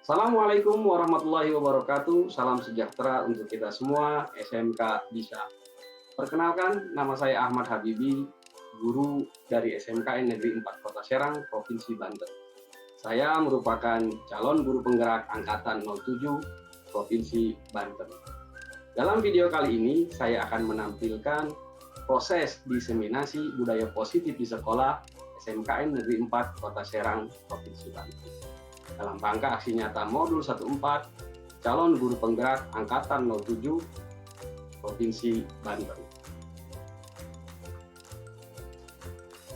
Assalamualaikum warahmatullahi wabarakatuh. Salam sejahtera untuk kita semua. SMK Bisa. Perkenalkan, nama saya Ahmad Habibi, guru dari SMKN Negeri 4 Kota Serang, Provinsi Banten. Saya merupakan calon guru penggerak Angkatan 07, Provinsi Banten. Dalam video kali ini, saya akan menampilkan proses diseminasi budaya positif di sekolah SMKN Negeri 4 Kota Serang, Provinsi Banten. Dalam rangka aksi nyata modul 14, calon guru penggerak Angkatan 07, Provinsi Banten.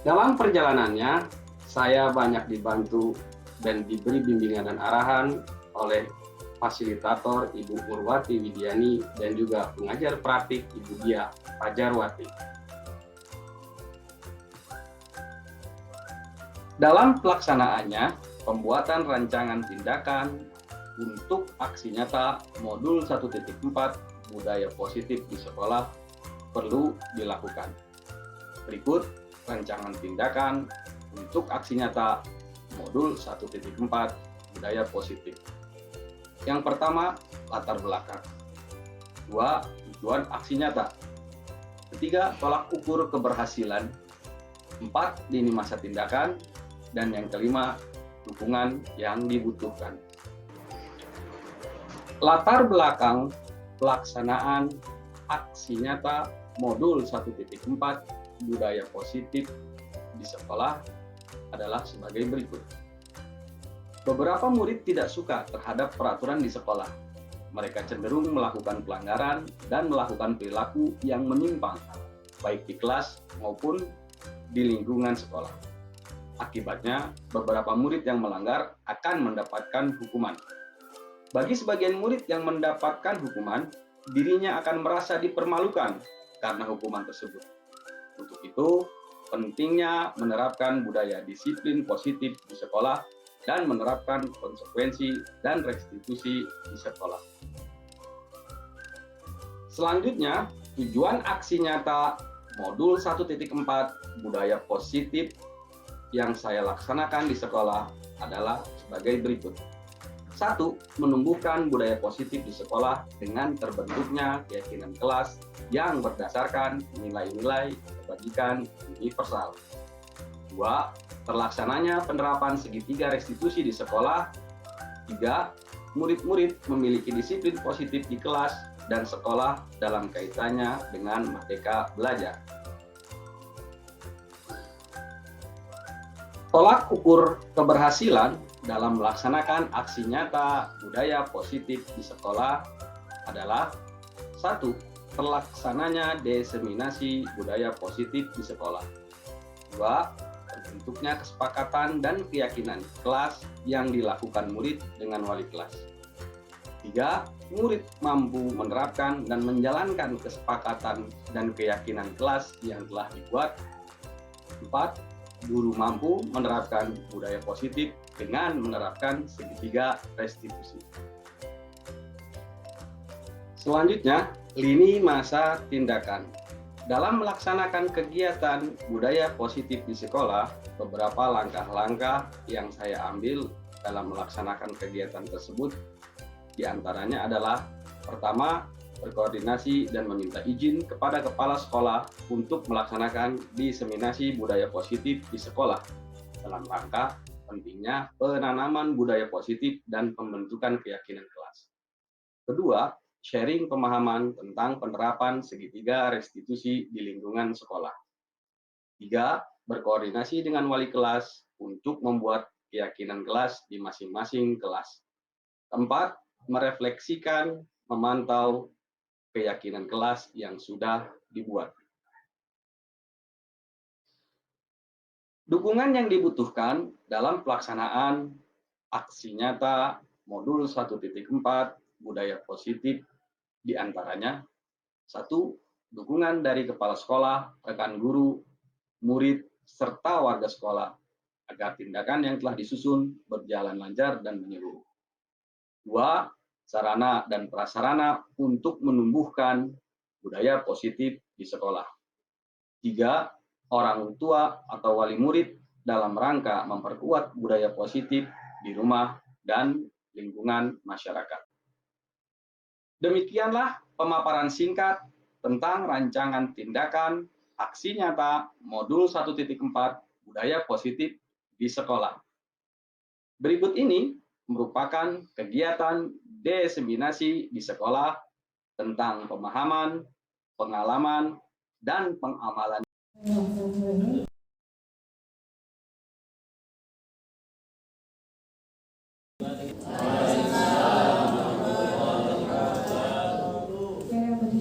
Dalam perjalanannya, saya banyak dibantu dan diberi bimbingan dan arahan oleh fasilitator Ibu Murwati Widiani dan juga pengajar praktik Ibu Dia Fajarwati. Dalam pelaksanaannya, pembuatan rancangan tindakan untuk aksi nyata modul 1.4 budaya positif di sekolah perlu dilakukan. Berikut rancangan tindakan untuk aksi nyata modul 1.4 budaya positif. Yang pertama, latar belakang. 2, tujuan aksi nyata. Ketiga, tolak ukur keberhasilan. 4, lini masa tindakan. Dan yang kelima, dukungan yang dibutuhkan. Latar belakang pelaksanaan aksi nyata modul 1.4 budaya positif di sekolah adalah sebagai berikut. Beberapa murid tidak suka terhadap peraturan di sekolah. Mereka cenderung melakukan pelanggaran dan melakukan perilaku yang menyimpang, baik di kelas maupun di lingkungan sekolah. Akibatnya, beberapa murid yang melanggar akan mendapatkan hukuman. Bagi sebagian murid yang mendapatkan hukuman, dirinya akan merasa dipermalukan karena hukuman tersebut. Untuk itu, pentingnya menerapkan budaya disiplin positif di sekolah dan menerapkan konsekuensi dan restitusi di sekolah. Selanjutnya, tujuan aksi nyata modul 1.4 budaya positif yang saya laksanakan di sekolah adalah sebagai berikut. 1. Menumbuhkan budaya positif di sekolah dengan terbentuknya keyakinan kelas yang berdasarkan nilai-nilai kebajikan universal. 2. Terlaksananya penerapan segitiga restitusi di sekolah. 3. Murid-murid memiliki disiplin positif di kelas dan sekolah dalam kaitannya dengan merdeka belajar. Tolak ukur keberhasilan dalam melaksanakan aksi nyata budaya positif di sekolah adalah 1. Terlaksananya diseminasi budaya positif di sekolah. 2. Terbentuknya kesepakatan dan keyakinan kelas yang dilakukan murid dengan wali kelas. 3. Murid mampu menerapkan dan menjalankan kesepakatan dan keyakinan kelas yang telah dibuat. 4. Guru mampu menerapkan budaya positif dengan menerapkan segitiga restitusi. Selanjutnya, lini masa tindakan. Dalam melaksanakan kegiatan budaya positif di sekolah, beberapa langkah-langkah yang saya ambil dalam melaksanakan kegiatan tersebut diantaranya adalah: pertama, berkoordinasi dan meminta izin kepada kepala sekolah untuk melaksanakan diseminasi budaya positif di sekolah dalam rangka pentingnya penanaman budaya positif dan pembentukan keyakinan kelas. Kedua, sharing pemahaman tentang penerapan segitiga restitusi di lingkungan sekolah. 3. Berkoordinasi dengan wali kelas untuk membuat keyakinan kelas di masing-masing kelas. 4. Merefleksikan, memantau keyakinan kelas yang sudah dibuat. Dukungan yang dibutuhkan dalam pelaksanaan aksi nyata modul 1.4 budaya positif diantaranya: 1. Dukungan dari kepala sekolah, rekan guru, murid, serta warga sekolah agar tindakan yang telah disusun berjalan lancar dan menyeluruh. 2. Sarana dan prasarana untuk menumbuhkan budaya positif di sekolah. 3. Orang tua atau wali murid dalam rangka memperkuat budaya positif di rumah dan lingkungan masyarakat. Demikianlah pemaparan singkat tentang rancangan tindakan aksi nyata modul 1.4 budaya positif di sekolah. Berikut ini merupakan kegiatan diseminasi di sekolah tentang pemahaman, pengalaman, dan pengamalan.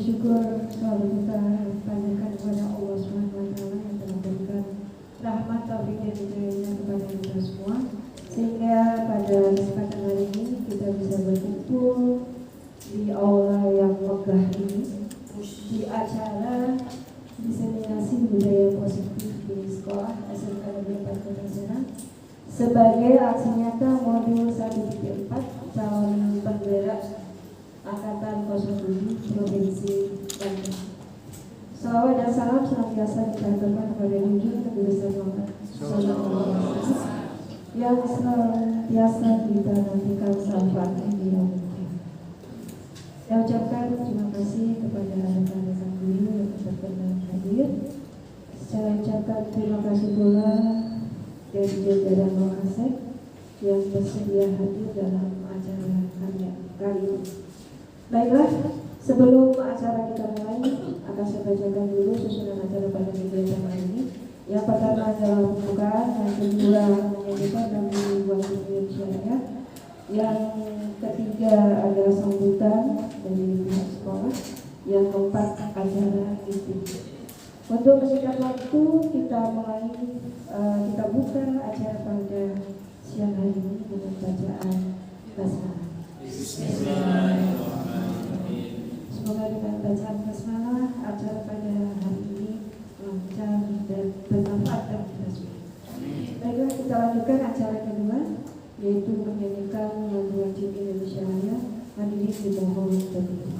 Syukur selalu kita panjatkan kepada Allah Subhanahu wa taala yang telah memberikan rahmat taufik dan hidayahnya kepada kita semua, sehingga pada kesempatan hari ini kita bisa berkumpul di aula yang megah ini di acara diseminasi budaya positif di sekolah SMK Negeri 4 Kota Serang sebagai aksi nyata modul 1.4 calon penggerak Angkatan 07 Provinsi Banten. Salawat dan salam senantiasa kita aturkan kepada junjungan Nabi besar Muhammad SAW yang senantiasa kita nantikan syafaatnya di yaumul qiyamah. Saya ucapkan terima kasih kepada rekan-rekan guru yang berkenan hadir. Saya ucapkan terima kasih pula dari jajaran Wakasek yang bersedia hadir dalam acara kali ini. Baiklah, sebelum acara kita mulai, akan saya bacakan dulu susunan acara pada kegiatan hari ini. Yang pertama adalah pembukaan, yang kedua menyanyikan dan membuat Indonesia Raya. Yang ketiga adalah sambutan dari pihak sekolah. Yang keempat acara inti. Untuk menyingkat waktu, kita mulai, kita buka acara pada siang hari ini dengan bacaan basmalah. Semoga dengan bacaan basmalah acara pada hari ini lancar dan bermanfaat bagi kita semua. Baiklah, kita lanjutkan acara kedua, yaitu menyanyikan lagu wajib Indonesia Raya. Hadirin dimohon berdiri.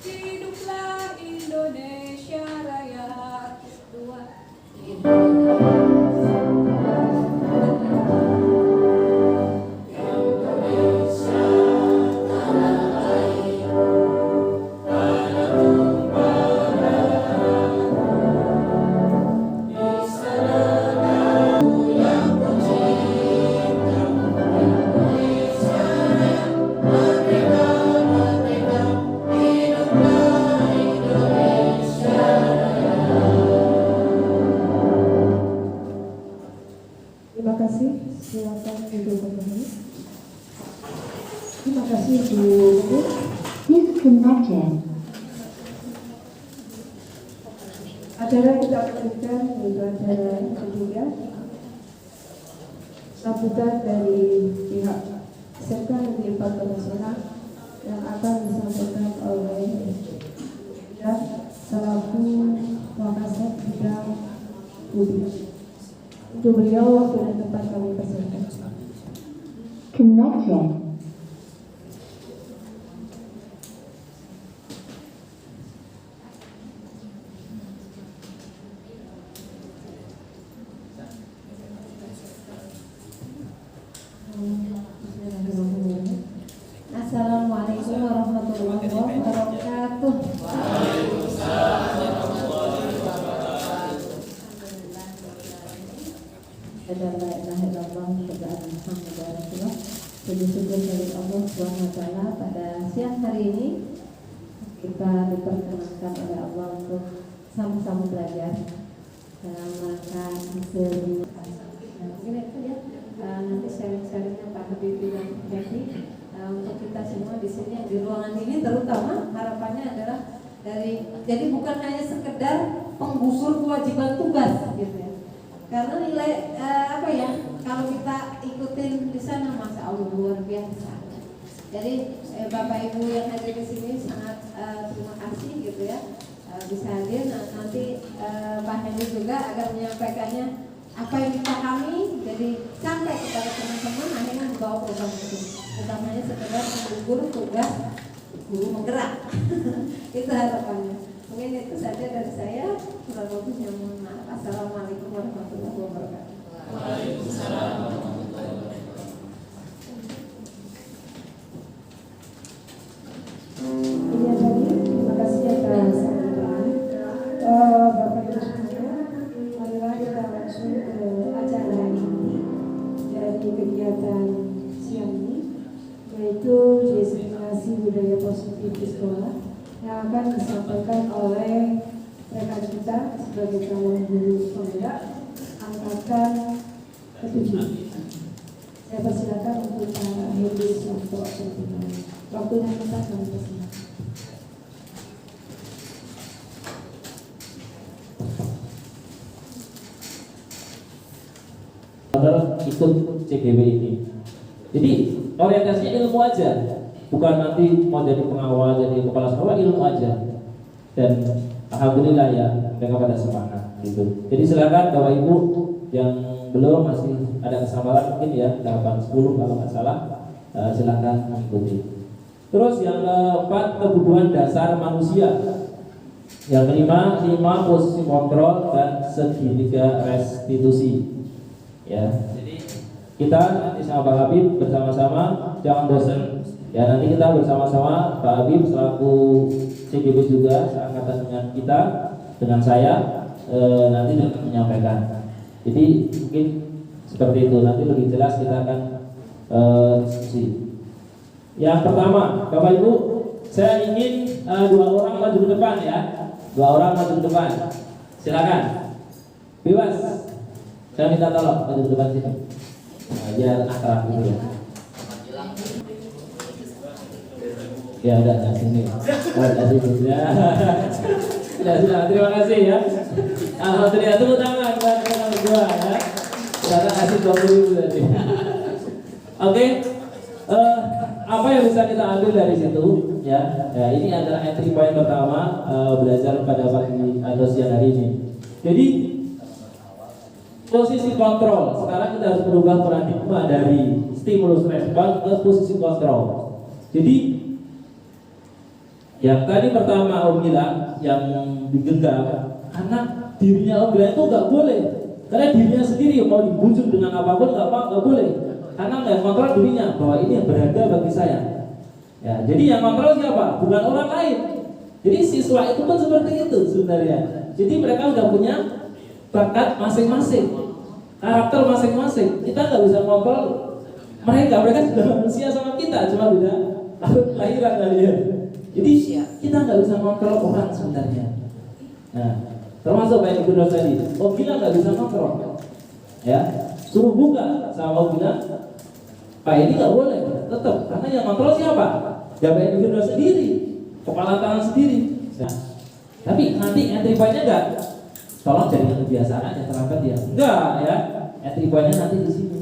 Hiduplah Indonesia Raya. Terima kasih, silakan duduk kembali. Terima kasih Bu. Disconnected. Acara kita lanjutkan yaitu acara ketiga, sambutan dari pihak SMK Negeri 4 Kota Serang yang akan disampaikan oleh dan selaku Wakasek bidang publik. Untuk beliau waktu dan tempat kami persilakan. Connected. Assalamualaikum warahmatullahi wabarakatuh. Puji syukur dari Allah SWT pada siang hari ini kita diperkenankan oleh Allah untuk sama-sama belajar dalam rangka hasil ini ya nanti sharing-sharingnya Pak Habibie dan Jati untuk kita semua di sini di ruangan ini, terutama harapannya adalah jadi bukan hanya sekedar penggusur kewajiban tugas gitu ya. Karena nilai kalau kita ikutin di sana, Masya Allah luar biasa. Jadi Bapak Ibu yang hadir di sini sangat terima kasih gitu ya bisa hadir. Nanti Pak Hendy juga agar menyampaikannya apa yang dipahami, jadi sampai kepada teman-teman akhirnya membawa program itu. Utamanya sekedar mengukur tugas guru menggerak. Itu harapannya. Mungkin itu saja dari saya. Kurang lebihnya mohon maaf. Assalamualaikum warahmatullahi wabarakatuh. sebagai calon guru penggerak angkatan ke-7. Saya persilakan untuk Pak Hedi untuk pertimbangan. Waktunya kita kami persilakan. Ikut CGW ini. Jadi orientasinya ilmu aja, bukan nanti mau jadi pengawal, jadi kepala sekolah, ilmu aja. Dan alhamdulillah ya mereka pada semangat gitu. Jadi silakan Bapak Ibu yang belum masih ada kesempatan mungkin ya tahapan 10 kalau nggak salah, silakan mengikuti. Terus yang keempat, kebutuhan dasar manusia. Yang kelima, 5 posisi kontrol dan segitiga restitusi. Ya, jadi kita nanti sama Pak Habib bersama-sama, jangan bosan. Ya, nanti kita bersama-sama Pak Habib selaku CGB juga seangkatan dengan kita, dengan saya, nanti akan menyampaikan. Jadi mungkin seperti itu. Nanti lebih jelas kita akan diskusi. Yang pertama, Bapak Ibu, saya ingin 2 orang maju ke depan ya. 2 orang maju ke depan. Silakan. Bebas. Saya minta tolong maju ke depan sini. Nah, biar akrab gitu ya. Ya udah nah, sini. Ya. Sudah, terima kasih ya. Alhamdulillah, tepuk tangan buat kita berdua ya. Kita kasih 20.000 tadi. Oke. Apa yang bisa kita ambil dari situ ya? Ya, ini adalah entry point pertama belajar pada pagi atau siang hari ini. Jadi posisi kontrol. Sekarang kita harus berubah paradigma dari stimulus respon ke posisi kontrol. Jadi yang tadi pertama Om bilang yang digenggam, karena dirinya Om bilang itu nggak boleh, karena dirinya sendiri mau dibujuk dengan apapun nggak boleh, karena nggak kontrol dirinya bahwa ini yang berharga bagi saya. Ya, jadi yang kontrol siapa? Bukan orang lain. Jadi siswa itu pun seperti itu sebenarnya. Jadi mereka udah punya bakat masing-masing, karakter masing-masing. Kita nggak bisa kontrol mereka sudah manusia sama kita, cuma beda lahiran kali ya. Jadi kita nggak bisa kontrol orang sebenarnya. Nah, termasuk Pak Ibu tadi, oh bilang nggak bisa kontrol, ya suruh buka sama mau bilang, Pak ini nggak boleh, tetap karena yang kontrol siapa? Ya Pak Ibu sendiri, kepala tangan sendiri. Nah, tapi nanti entry point-nya enggak, tolong jadi kebiasaan yang terlambat ya. Enggak ya, entry point-nya nanti di sini.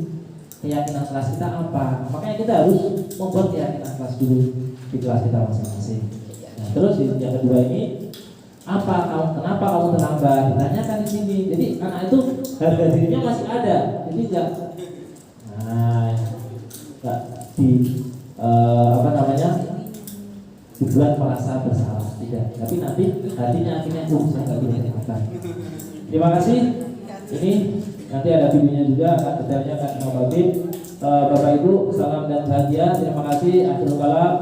Keyakinan kelas kita apa? Makanya kita harus membuat keyakinan kelas dulu di kelas kita masing-masing. Nah, terus yang kedua ini kenapa kamu terlambat? Ditanyakan di sini. Jadi anak itu harga dirinya masih ada. Jadi enggak dibuat merasa bersalah tidak. Tapi nanti hatinya akhirnya saya nggak bisa makan. Terima kasih. Ini nanti ada videonya juga akan detailnya akan Bapak Bapak Ibu, salam dan bahagia. Terima kasih. Akhirul kalam.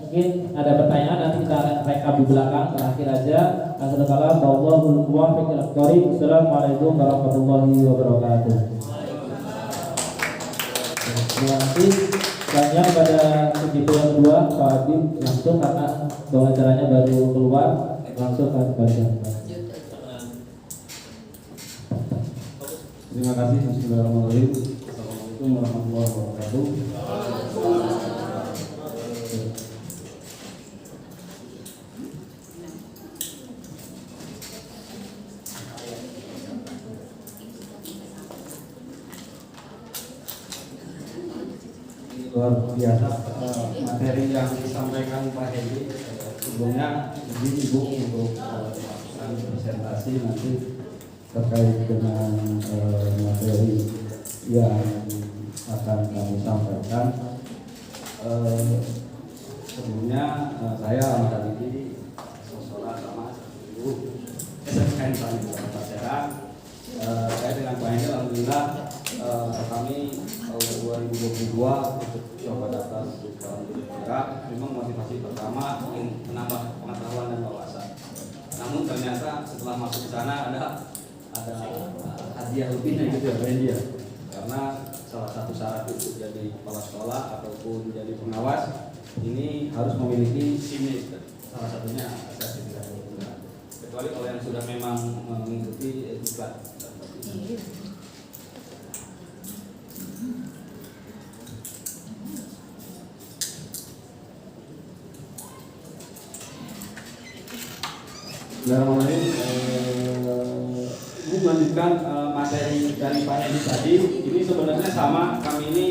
Mungkin ada pertanyaan, nanti kita akan rekap di belakang terakhir aja. Akhirul kalam. Wallahul muwaffiq ila thoriq. Wassalamualaikum warahmatullahi wabarakatuh. Terima kasih banyak pada begitu yang kedua Pak Habib langsung karena wawancaranya baru keluar langsung ke baca. Terima kasih. Bismillahirrahmanirrahim. Assalamualaikum warahmatullahi wabarakatuh. Luar biasa materi yang disampaikan Pak Hedi. Sebelumnya izin Ibu untuk presentasi nanti terkait dengan materi yang akan kami sampaikan. Sebelumnya saya Ahmad Habibie, Sosora sama Ibu SMN Pak Serang. Saya dengan Pak Hedi alhamdulillah kami tahun 2022 untuk coba datang untuk bergerak. Memang motivasi pertama ingin menambah pengetahuan dan wawasan. Namun ternyata setelah masuk ke sana ada hadiah lebihnya gitu ya Pak Hedi ya. Karena salah satu syarat untuk jadi kepala sekolah ataupun jadi pengawas ini harus memiliki SIM. Salah satunya sertifikat. kecuali kalau yang sudah memang mengikuti diklat. Ini melanjutkan materi dari Pak Edi tadi. Ini sebenarnya sama, kami ini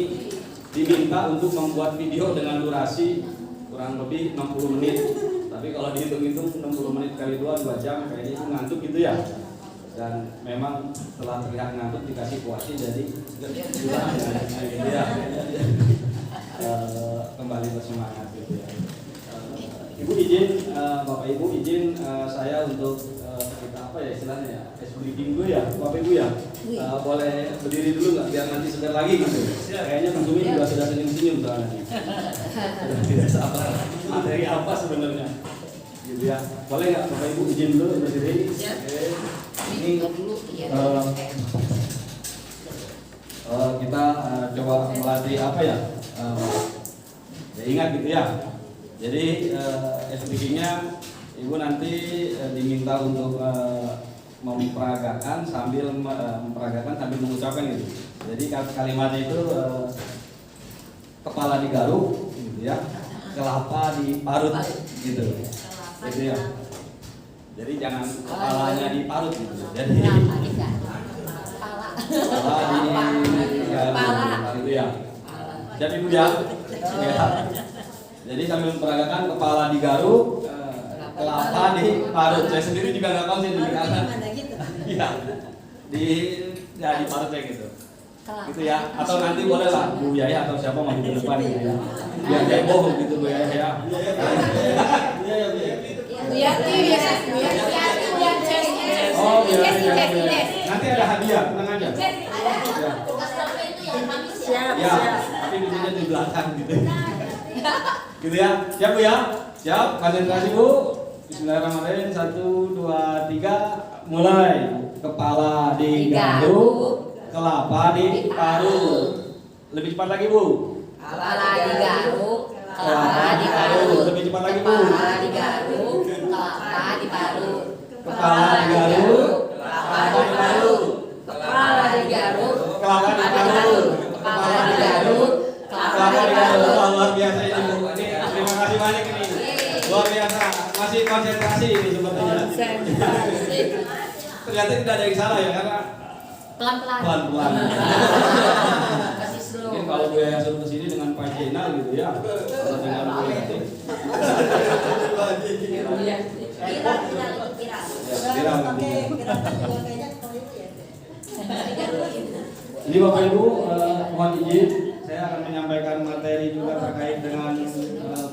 diminta untuk membuat video dengan durasi kurang lebih 60 menit. Tapi kalau dihitung-hitung 60 menit kali 2 jam, kayaknya itu ngantuk gitu ya. Dan memang setelah terlihat ngantuk dikasih kuasi, jadi gitu ya. Kembali bersemangat gitu ya. Ibu izin, Bapak Ibu izin saya untuk kita apa ya istilahnya ya, briefing dulu ya, Bapak Ibu ya. Boleh berdiri dulu nggak biar nanti sebentar lagi gitu. Kayaknya Mas Umi juga sudah senyum-senyum soalnya. Sudah tidak sabar. Materi apa sebenarnya? Gitu ya. Boleh nggak Bapak Ibu izin dulu berdiri? Ini kita coba melatih apa ya? Ya ingat gitu ya. Jadi SPG-nya Ibu nanti diminta untuk memperagakan sambil mengucapkan gitu. Jadi kalimatnya itu kepala digaruk gitu ya, kelapa diparut gitu. Gitu ya. Jadi jangan kepalanya diparut gitu. Jadi kepala digaruk gitu ya. Jadi Ibu ya. Jadi sambil memperagakan kepala digaruk, kelapa diparut. Saya sendiri juga nggak tahu sih di karena iya diparut kayak gitu. Gitu ya. Atau nanti boleh lah Bu Yaya atau siapa maju ke depan gitu ya. Biar heboh gitu Bu Yaya ya. Oh iya. Nanti ada hadiah, tenang aja. Ya, tapi bijinya di belakang gitu. Gitu ya, siap Bu ya? Siap, konsentrasi Bu. Bismillahirrahmanirrahim, 1, 2, 3, mulai. Kepala digaruk, kelapa diparut. Lebih cepat lagi Bu. Kepala digaruk, kelapa diparut. Lebih cepat lagi Bu. Kepala digaruk, kelapa diparut. Kepala digaruk, kelapa diparut. Kepala digaruk, kelapa diparut. kepala digaruk, Kelapa digaruk. Wah, luar biasa ini Bu. Ini terima kasih banyak ini. Luar biasa. Masih konsentrasi ini sepertinya. Ternyata tidak ada yang salah ya karena pelan-pelan. pelan-pelan. Kasih slow. Mungkin kalau Bu Yaya suruh kesini dengan Pak Jenal gitu ya. Kalau dengan Bu Yaya. Viral, viral. Ya, viral nantinya. Ini Bapak Ibu, mohon izin, saya akan menyampaikan materi juga terkait dengan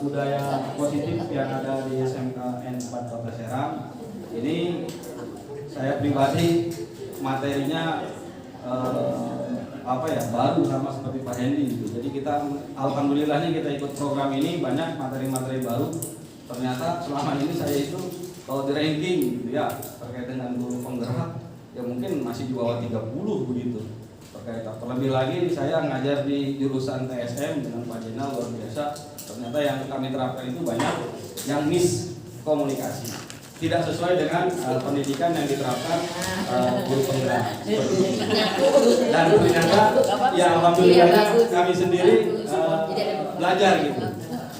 budaya positif yang ada di SMKN 4 Kota Serang. Ini saya pribadi materinya baru sama seperti Pak Hendy gitu. Jadi kita alhamdulillahnya kita ikut program ini banyak materi-materi baru. Ternyata selama ini saya itu kalau di ranking gitu ya terkait dengan guru penggerak ya mungkin masih di bawah 30 begitu. Terlebih lagi saya ngajar di jurusan TSM dengan Pak Jenal luar biasa. Ternyata yang kami terapkan itu banyak yang miskomunikasi, tidak sesuai dengan pendidikan yang diterapkan guru penggerak. Dan ternyata ya alhamdulillah kami sendiri belajar gitu.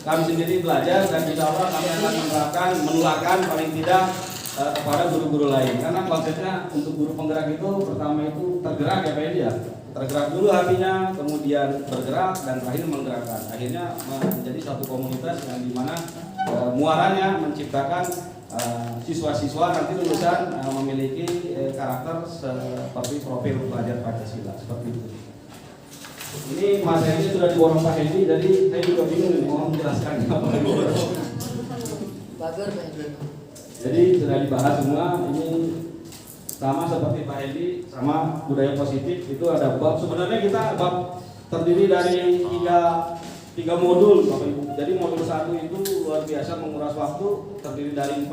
Kami sendiri belajar dan insya Allah kami akan menerapkan, menularkan paling tidak kepada guru-guru lain. Karena konsepnya untuk guru penggerak itu pertama itu tergerak ya Pak Edi ya. Tergerak dulu hatinya, kemudian bergerak dan terakhir menggerakkan. Akhirnya menjadi satu komunitas yang dimana muaranya menciptakan siswa-siswa nanti lulusan memiliki karakter seperti profil pelajar Pancasila seperti itu. Ini materinya sudah diborong Pak Hendy, jadi saya juga bingung nih mau menjelaskan apa Bagus, Jadi sudah dibahas semua. Ini sama seperti Pak Hendy, sama budaya positif itu ada bab. Sebenarnya kita bab terdiri dari tiga modul, Bapak Ibu. Jadi modul 1 itu luar biasa menguras waktu, terdiri dari 4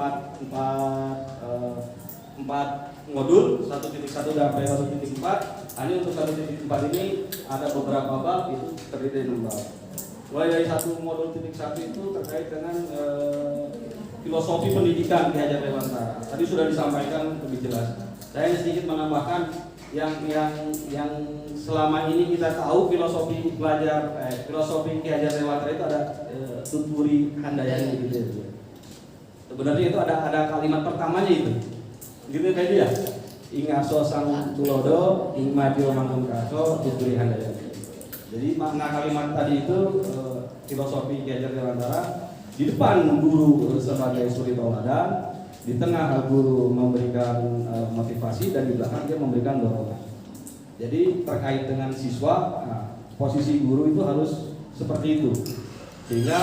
modul 1.1 sampai 1.4. Hanya untuk 1.4 ini ada beberapa bab, itu terdiri dari 6 bab. Mulai dari modul 1 itu terkait dengan filosofi pendidikan Ki Hajar Dewantara. Tadi sudah disampaikan lebih jelas. Saya hanya sedikit menambahkan yang selama ini kita tahu filosofi filosofi Ki Hajar Dewantara itu ada tuturi handayani gitu ya. Sebenarnya itu ada kalimat pertamanya itu. Gitu kayak dia. Ingaso sang tulodo, ing madio mangkung kaso, tuturi handayani. Jadi makna kalimat tadi itu filosofi Ki Hajar Dewantara, di depan guru sebagai suri tauladan, di tengah guru memberikan motivasi, dan di belakang dia memberikan dorongan. Jadi terkait dengan siswa, posisi guru itu harus seperti itu, sehingga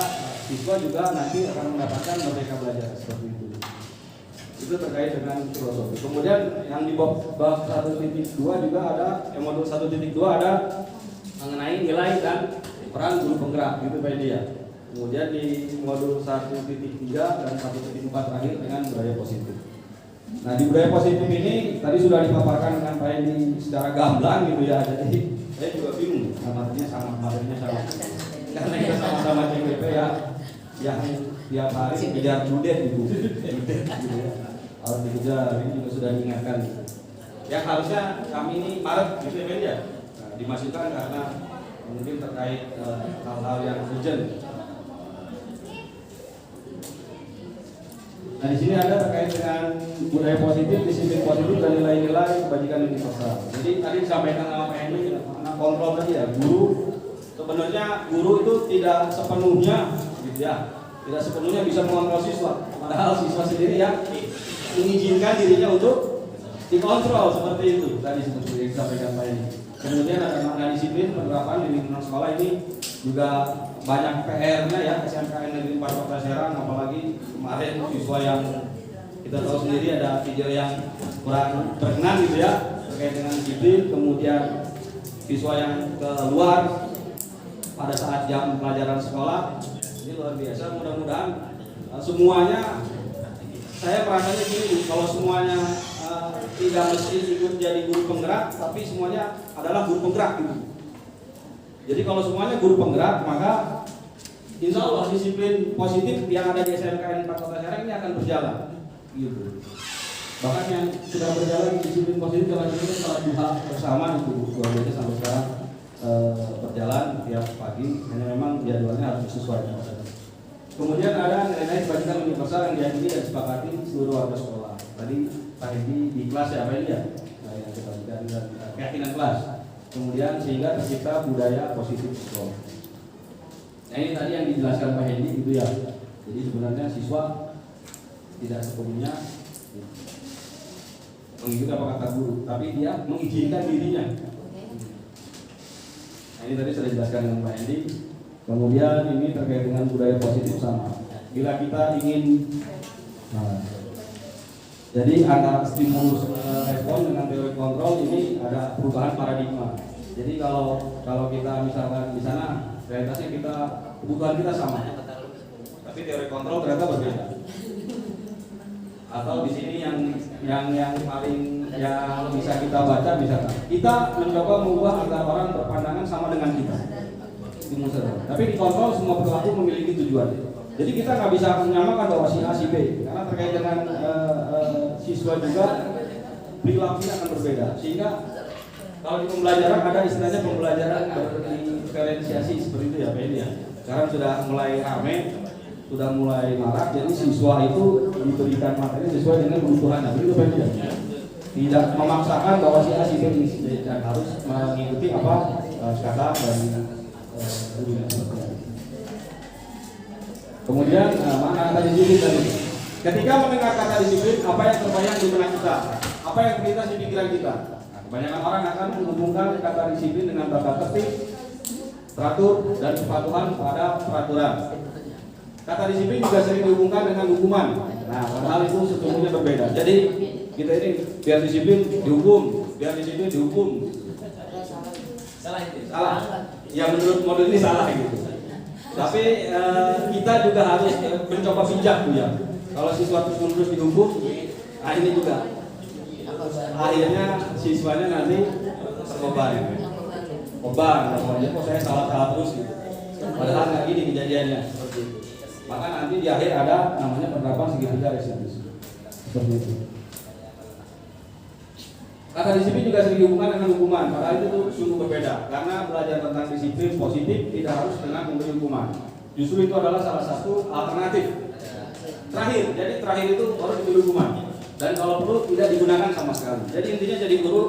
siswa juga nanti akan mendapatkan merdeka belajar seperti itu. Itu terkait dengan filosofi. Kemudian yang di bab 1.2 juga ada, modul 1.2 ada mengenai nilai dan peran guru penggerak, gitu Pak dia. Kemudian di modul 1.3 dan 1.4 terakhir dengan budaya positif. Nah, di budaya positif ini tadi sudah dipaparkan dengan Pak Edi secara gamblang gitu ya. Jadi saya juga bingung materinya sama. Karena kita sama-sama CWP ya, yang tiap hari kejar judet gitu ya. Harus dikejar, ini juga sudah diingatkan. Yang harusnya kami ini Maret gitu ya, dimasukkan karena mungkin terkait hal-hal yang urgent. Nah, di sini ada terkait dengan budaya positif, disiplin positif, dan nilai-nilai kebajikan universal. Jadi tadi disampaikan sama Pak Hendy, kontrol tadi ya, sebenarnya guru itu tidak sepenuhnya gitu ya, tidak sepenuhnya bisa mengontrol siswa. Padahal siswa sendiri yang mengizinkan dirinya untuk dikontrol seperti itu. Tadi seperti yang disampaikan Pak Hendy. Kemudian ada makna disiplin penerapan di lingkungan sekolah, ini juga banyak PR-nya ya, SMKN Negeri 4 Kota Serang, apalagi kemarin siswa yang kita tahu sendiri ada video yang kurang berkenan gitu ya terkait dengan disiplin. Kemudian siswa yang keluar pada saat jam pelajaran sekolah, ini luar biasa. Mudah-mudahan semuanya, saya merasanya gini, kalau semuanya tidak mesti ikut jadi guru penggerak, tapi semuanya adalah guru penggerak gitu. Jadi kalau semuanya guru penggerak, maka insya Allah disiplin positif yang ada di SMKN 4 Kota Serang ini akan berjalan gitu. Bahkan yang sudah berjalan disiplin positif dalam ini salat duha bersama itu luar biasa sampai sekarang berjalan tiap pagi, hanya memang jadwalnya harus disesuaikan. Kemudian ada nilai-nilai kebajikan universal yang diyakini dan disepakati seluruh warga sekolah. Tadi Pak Hendy di kelas ya, apa ini ya? Yang kebajikan dan keyakinan kelas. Kemudian sehingga tercipta budaya positif sekolah. Nah, ini tadi yang dijelaskan Pak Hendy gitu ya. Jadi sebenarnya siswa tidak sepenuhnya mengikuti apa kata guru, tapi dia mengizinkan dirinya. Nah, ini tadi sudah dijelaskan dengan Pak Hendy. Kemudian ini terkait dengan budaya positif sama. Bila kita ingin, jadi antara stimulus respon dengan teori kontrol ini ada perubahan paradigma. Jadi kalau kita misalkan di sana realitasnya kebutuhan kita sama, tapi teori kontrol ternyata berbeda. Atau di sini yang paling yang bisa kita baca, misalkan kita mencoba mengubah agar orang berpandangan sama dengan kita. Tapi di kontrol semua perilaku memiliki tujuan. Jadi kita nggak bisa menyamakan bahwa si A si B, karena terkait dengan siswa juga perilakunya akan berbeda. Sehingga kalau di pembelajaran ada istilahnya pembelajaran berdiferensiasi seperti itu ya Pak ini ya. Sekarang sudah mulai ramai, sudah mulai marak. Jadi siswa itu diberikan materi sesuai dengan kebutuhannya. Begitu Pak ini ya. Tidak memaksakan bahwa si A si B dan harus mengikuti apa kata dan kemudian makna kata disiplin tadi. Ketika mendengar kata disiplin, apa yang terbayang di benak kita? Apa yang terlintas di pikiran kita? Nah, kebanyakan orang akan menghubungkan kata disiplin dengan tata tertib, teratur, dan kepatuhan pada peraturan. Kata disiplin juga sering dihubungkan dengan hukuman. Nah, padahal itu sesungguhnya berbeda. Jadi kita ini biar disiplin dihukum, biar disiplin dihukum. Salah. Ya menurut model ini salah gitu. Tapi kita juga harus mencoba bijak tuh ya. Kalau siswa terus dihukum, nah ini juga akhirnya siswanya nanti terbebani. Beban, kok saya salah terus gitu. Padahal nggak gini kejadiannya seperti itu. Maka nanti di akhir ada namanya penerapan segitiga restitusi. Seperti itu. Kata disiplin juga sering dihubungkan dengan hukuman, padahal itu tuh sungguh berbeda. Karena belajar tentang disiplin positif tidak harus dengan memberi hukuman. Justru itu adalah salah satu alternatif. Terakhir, jadi terakhir itu baru diberi hukuman. Dan kalau perlu tidak digunakan sama sekali. Jadi intinya jadi guru,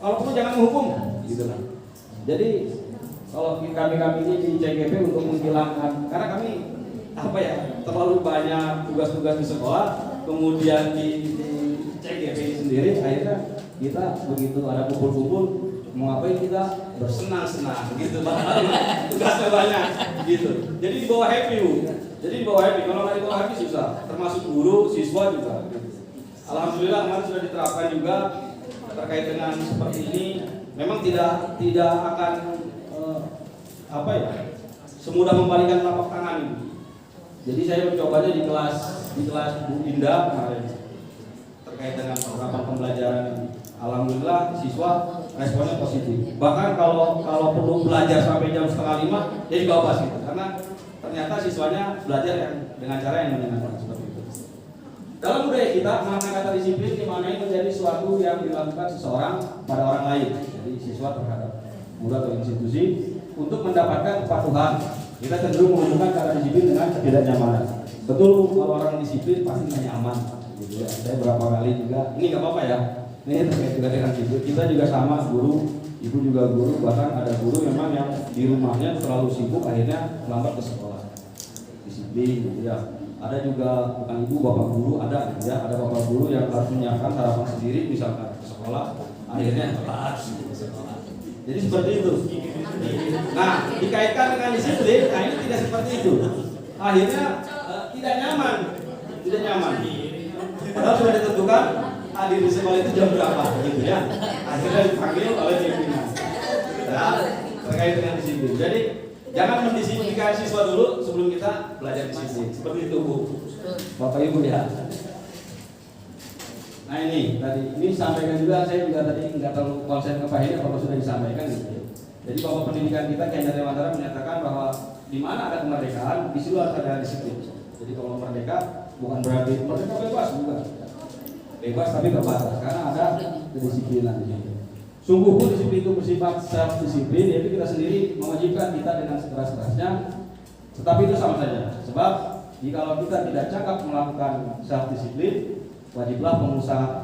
kalau perlu jangan menghukum, gitu lah. Jadi kalau kami ini di CGP untuk menghilangkan, karena kami apa ya terlalu banyak tugas-tugas di sekolah, kemudian di CGP sendiri akhirnya kita begitu ada kumpul-kumpul mau ngapain kita bersenang-senang gitu, tugasnya banyak gitu. Jadi dibawa happy Bu. Jadi dibawa happy, kalau nggak dibawa happy susah. Termasuk guru, siswa juga. Gitu. Alhamdulillah kemarin sudah diterapkan juga terkait dengan seperti ini. Memang tidak akan apa ya semudah membalikan telapak tangan ini. Jadi saya mencobanya di kelas Bu Indah kemarin terkait dengan program pembelajaran ini. Alhamdulillah siswa responnya positif. Bahkan kalau perlu belajar sampai jam 4:30 jadi bawa gitu. Karena ternyata siswanya belajar yang dengan cara yang menyenangkan seperti itu. Dalam budaya kita makna kata disiplin dimaknai menjadi suatu yang dilakukan seseorang pada orang lain. Jadi siswa terhadap guru atau institusi untuk mendapatkan kepatuhan. Kita cenderung menghubungkan kata disiplin dengan ketidaknyamanan. Betul, kalau orang disiplin pasti nggak nyaman. Gitu ya. Saya berapa kali juga, ini nggak apa-apa ya. Ini terkait juga dengan itu. Kita juga sama guru, ibu juga guru, bahkan ada guru memang yang di rumahnya terlalu sibuk akhirnya melambat ke sekolah. Disiplin, gitu ya. Ada juga bukan ibu, bapak guru ada, gitu ya. Ada bapak guru yang harus menyiapkan sarapan sendiri, misalkan ke sekolah, akhirnya telat ke sekolah. Jadi seperti itu. Nah, dikaitkan dengan disiplin, nah ini tidak seperti itu. Akhirnya tidak nyaman. Padahal sudah ditentukan hadir di sekolah itu jam berapa, gitu ya. Akhirnya dipanggil oleh pimpinan. Nah, terkait dengan disiplin. Jadi jangan mendisiplinkan siswa dulu sebelum kita belajar disiplin. Seperti itu Bu, Bapak Ibu ya. Nah ini tadi ini sampaikan juga, saya juga tadi nggak terlalu konsen ke Pak Hedi kalau sudah disampaikan gitu. Jadi Bapak Pendidikan kita Kiai Haji Dewantara menyatakan bahwa di mana ada kemerdekaan di situ harus ada disiplin. Jadi kalau merdeka bukan berarti merdeka bebas, bukan. Bebas tapi terbatas karena ada kedisiplinan di situ. Sungguh pun disiplin itu bersifat self disiplin, yaitu kita sendiri mewajibkan kita dengan sekeras-kerasnya. Tetapi itu sama saja. Sebab jika kita tidak cakap melakukan self disiplin, wajiblah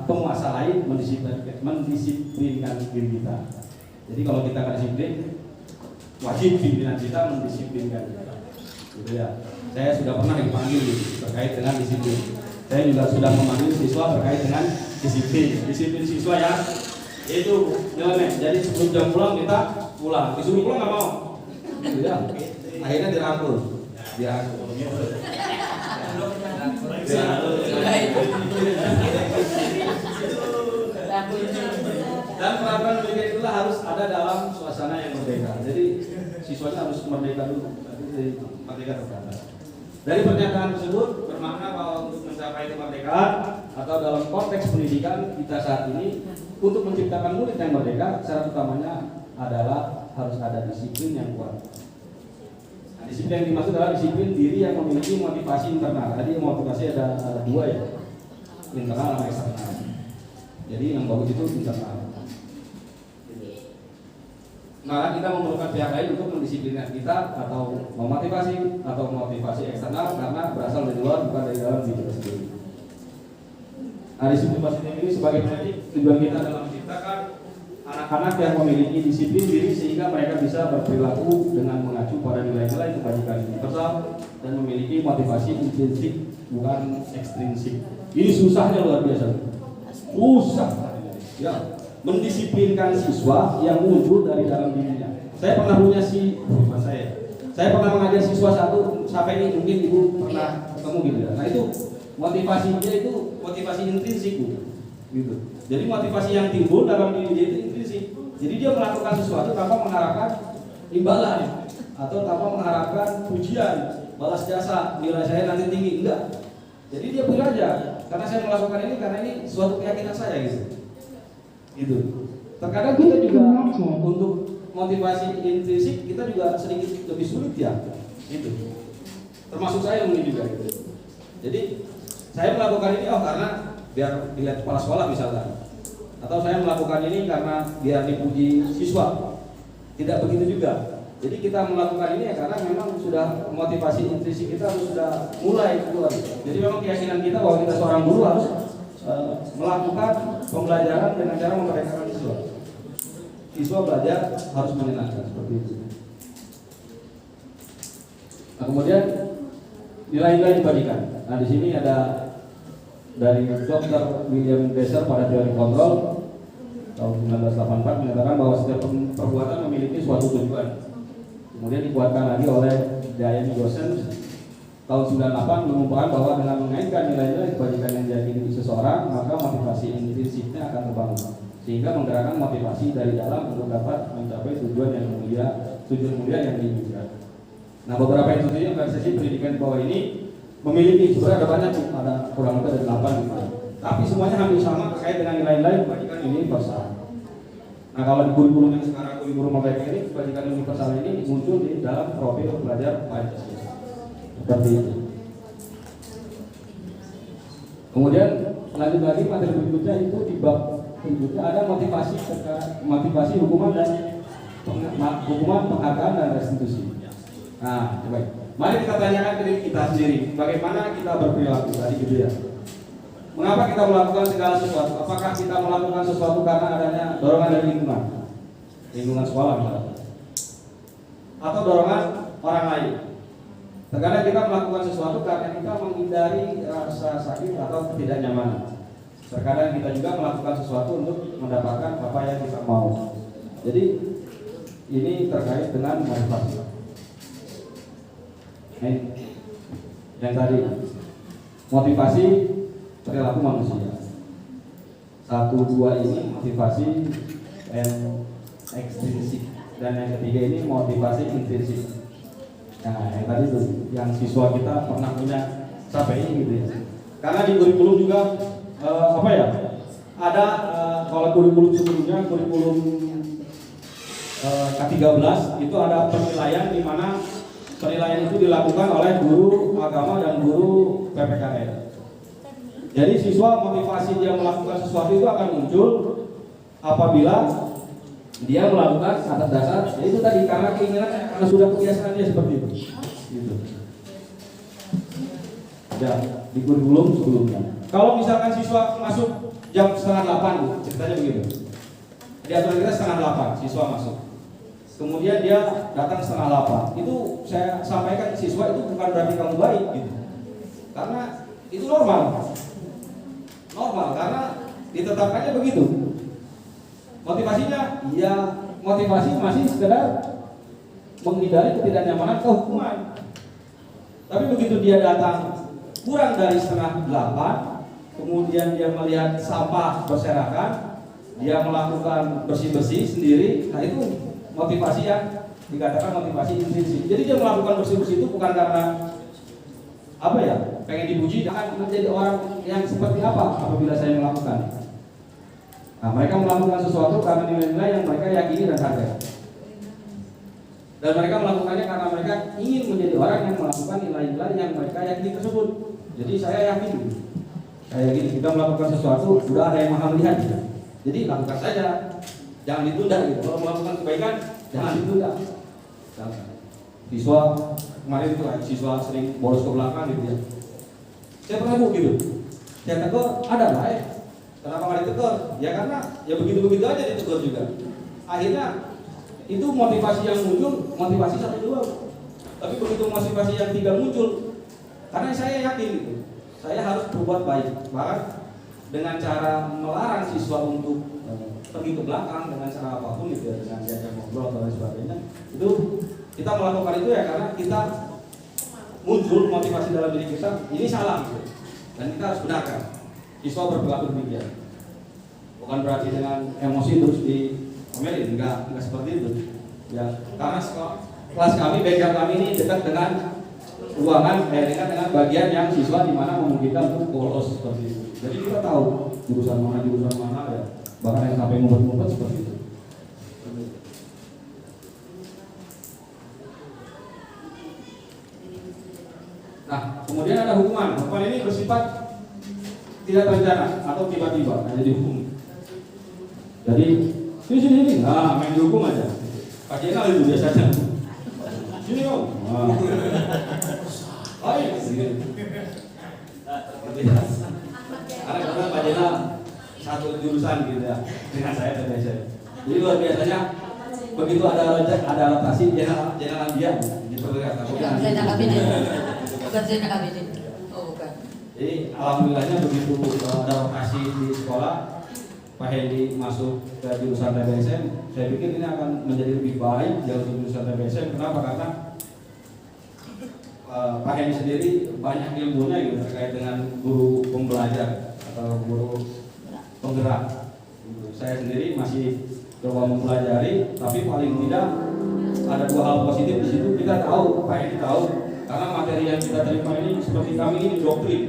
penguasa lain mendisiplinkan diri kita. Jadi kalau kita nggak disiplin, wajib pimpinan kita mendisiplinkan kita. Gitu ya. Saya sudah pernah dipanggil terkait dengan disiplin. Saya juga sudah memanggil siswa terkait dengan disiplin. Disiplin siswa ya, itu nyeleneh. Jadi sebelum jam pulang kita pulang. Disuruh pulang nggak mau. Gitu ya. Akhirnya dirangkul. Dan peraturan pendidikan itulah harus ada dalam suasana yang merdeka. Jadi siswanya harus merdeka dulu. Merdeka terbatas. Dari pernyataan tersebut bermakna bahwa untuk mencapai kemerdekaan atau dalam konteks pendidikan kita saat ini untuk menciptakan murid yang merdeka, syarat utamanya adalah harus ada disiplin yang kuat. Nah, disiplin yang dimaksud adalah disiplin diri yang memiliki motivasi internal. Tadi motivasi ada dua ya, internal sama eksternal. Jadi yang bagus itu internal. Maka kita memerlukan pihak lain untuk mendisiplinkan kita atau memotivasi eksternal karena berasal dari luar bukan dari dalam diri kita sendiri. Nah, disiplin positif ini sebagai pendidik tujuan kita dalam menciptakan anak-anak yang memiliki disiplin diri sehingga mereka bisa berperilaku dengan mengacu pada nilai-nilai kebajikan universal dan memiliki motivasi intrinsik bukan ekstrinsik. Ini susahnya luar biasa. Susah. Ya. Mendisiplinkan siswa yang muncul dari dalam dirinya. Saya pernah punya saya pernah mengajar siswa satu sampai ini mungkin ibu pernah ketemu gitu ya. Nah itu motivasinya itu motivasi intrinsik gitu. Jadi motivasi yang timbul dalam diri dia itu intrinsik. Jadi dia melakukan sesuatu tanpa mengharapkan imbalan atau tanpa mengharapkan pujian, balas jasa, nilai saya nanti tinggi, enggak. Jadi dia bilang aja, karena saya melakukan ini karena ini suatu keyakinan saya gitu. Gitu. Terkadang kita juga untuk motivasi intrinsik kita juga sedikit lebih sulit ya. Gitu. termasuk saya mungkin juga gitu. Jadi saya melakukan ini karena biar dilihat kepala sekolah misalkan, atau saya melakukan ini karena biar dipuji siswa. Tidak begitu juga. Jadi kita melakukan ini karena memang sudah motivasi intrinsik kita sudah mulai keluar. Jadi memang keyakinan kita bahwa kita seorang guru harus melakukan pembelajaran dengan cara memerdekakan siswa. Siswa belajar harus menyenangkan seperti itu. Nah, kemudian nilai-nilai dibagikan. Nah, di sini ada dari Dr. William Glasser pada teori kontrol tahun 1984 menyatakan bahwa setiap perbuatan memiliki suatu tujuan. Kemudian dikuatkan lagi oleh Diane Gossen tahun 98 mengumpulkan bahwa dengan mengaitkan nilai-nilai kebajikan yang diyakini seseorang, maka motivasi intrinsiknya akan terbangun, sehingga menggerakkan motivasi dari dalam untuk dapat mencapai tujuan mulia yang diinginkan. Nah, beberapa institusi organisasi pendidikan di bawah ini memiliki, sebenarnya ada banyak, ada kurang lebih ada 8 gitu. Tapi semuanya hampir sama terkait dengan nilai-nilai kebajikan universal. Nah, kalau di kurikulum yang sekarang kurikulum Merdeka ini, kebajikan universal ini muncul di dalam profil pelajar Pancasila. Seperti itu. Kemudian lanjut lagi materi berikutnya itu di bab berikutnya ada motivasi hukuman dan penghargaan dan restitusi. Nah, baik. Mari kita tanyakan ke diri kita sendiri, bagaimana kita berperilaku tadi gitu ya. Mengapa kita melakukan segala sesuatu? Apakah kita melakukan sesuatu karena adanya dorongan dari lingkungan sekolah misalnya, atau dorongan orang lain? Terkadang kita melakukan sesuatu karena kita menghindari rasa sakit atau ketidaknyamanan. Terkadang kita juga melakukan sesuatu untuk mendapatkan apa yang kita mau. Jadi ini terkait dengan motivasi. Yang tadi motivasi perilaku manusia. 1, 2 ini motivasi ekstrinsik, dan yang ketiga ini motivasi intrinsik. Nah, yang tadi tuh, yang siswa kita pernah punya KPI gitu ya. Karena di kurikulum juga ada kalau kurikulum sebelumnya, kurikulum K13 itu ada penilaian di mana penilaian itu dilakukan oleh guru agama dan guru PPKN. Jadi siswa motivasi dia melakukan sesuatu itu akan muncul apabila dia melakukan atas dasar itu tadi karena keinginan, karena sudah kebiasaan dia seperti itu. Gitu. Ya, di kurikulum sebelumnya. Kalau misalkan siswa masuk jam 7:30, ceritanya begitu. Di aturan kita 7:30 siswa masuk. Kemudian dia datang 7:30. Itu saya sampaikan ke siswa itu bukan berarti kamu baik gitu. Karena itu normal. Normal karena ditetapkannya begitu. Motivasinya, ya motivasi masih sekedar menghindari ketidaknyamanan kehukuman. Tapi begitu dia datang kurang dari 7:30, kemudian dia melihat sampah berserakan, dia melakukan bersih-bersih sendiri, nah itu motivasi yang dikatakan motivasi intrinsik. Jadi dia melakukan bersih-bersih itu bukan karena pengen dipuji, jangan menjadi orang yang seperti apa apabila saya melakukan. Nah, mereka melakukan sesuatu karena nilai-nilai yang mereka yakini dan hargai. Dan mereka melakukannya karena mereka ingin menjadi orang yang melakukan nilai-nilai yang mereka yakini tersebut. Jadi saya yakin kita melakukan sesuatu sudah ada yang maha melihat gitu. Jadi lakukan saja, jangan ditunda gitu. Kalau melakukan kebaikan jangan ditunda. Siswa kemarin itu siswa sering bolos ke belakang gitu ya. Saya pernah gitu. Saya tegur, ada baik. Kenapa nggak ditegur? Ya karena ya begitu-begitu aja ditegur juga. Akhirnya itu motivasi yang muncul, motivasi 1, 2. Tapi begitu motivasi yang 3 muncul, karena saya yakin gitu, saya harus berbuat baik. Bahkan dengan cara melarang siswa untuk pergi ke belakang dengan cara apapun gitu ya, dengan diajak ngobrol dan lain sebagainya. Itu kita melakukan itu ya karena kita muncul motivasi dalam diri kita, ini salah gitu. Dan kita harus benarkan. Siswa berperilaku demikian. Bukan berarti dengan emosi terus diomelin, enggak seperti itu. Ya, karena kelas kami, bengkel kami ini dekat dengan ruangan, dekat dengan bagian yang siswa di mana memungkinkan untuk bolos seperti itu. Jadi kita tahu jurusan mana ya. Bahkan yang sampai ngumpet-ngumpet seperti itu. bersifat tidak terencana atau tiba-tiba hanya dihukum. Jadi sini, nah main dihukum aja. Pak Jenal itu biasanya. Sini kau. Ayo. Karena kebetulan Pak Jenal satu jurusan gitu ya dengan saya dan saya. Jadi luar biasanya begitu ada adaptasi Jenal dia diperlihatkan. Bukan Zainal Abidin. Bukan Zainal Abidin. Oh bukan. Jadi alhamdulillahnya begitu ada rotasi di sekolah, Pak Hendy masuk ke jurusan TBSM, saya pikir ini akan menjadi lebih baik jauh untuk jurusan TBSM. Kenapa? Karena Pak Hendy sendiri banyak ilmunya gitu terkait dengan guru pembelajar atau guru penggerak. Saya sendiri masih coba mempelajari, tapi paling tidak ada dua hal positif di situ. Kita tahu, Pak Hendy tahu, karena materi yang kita terima ini seperti kami ini doktrin.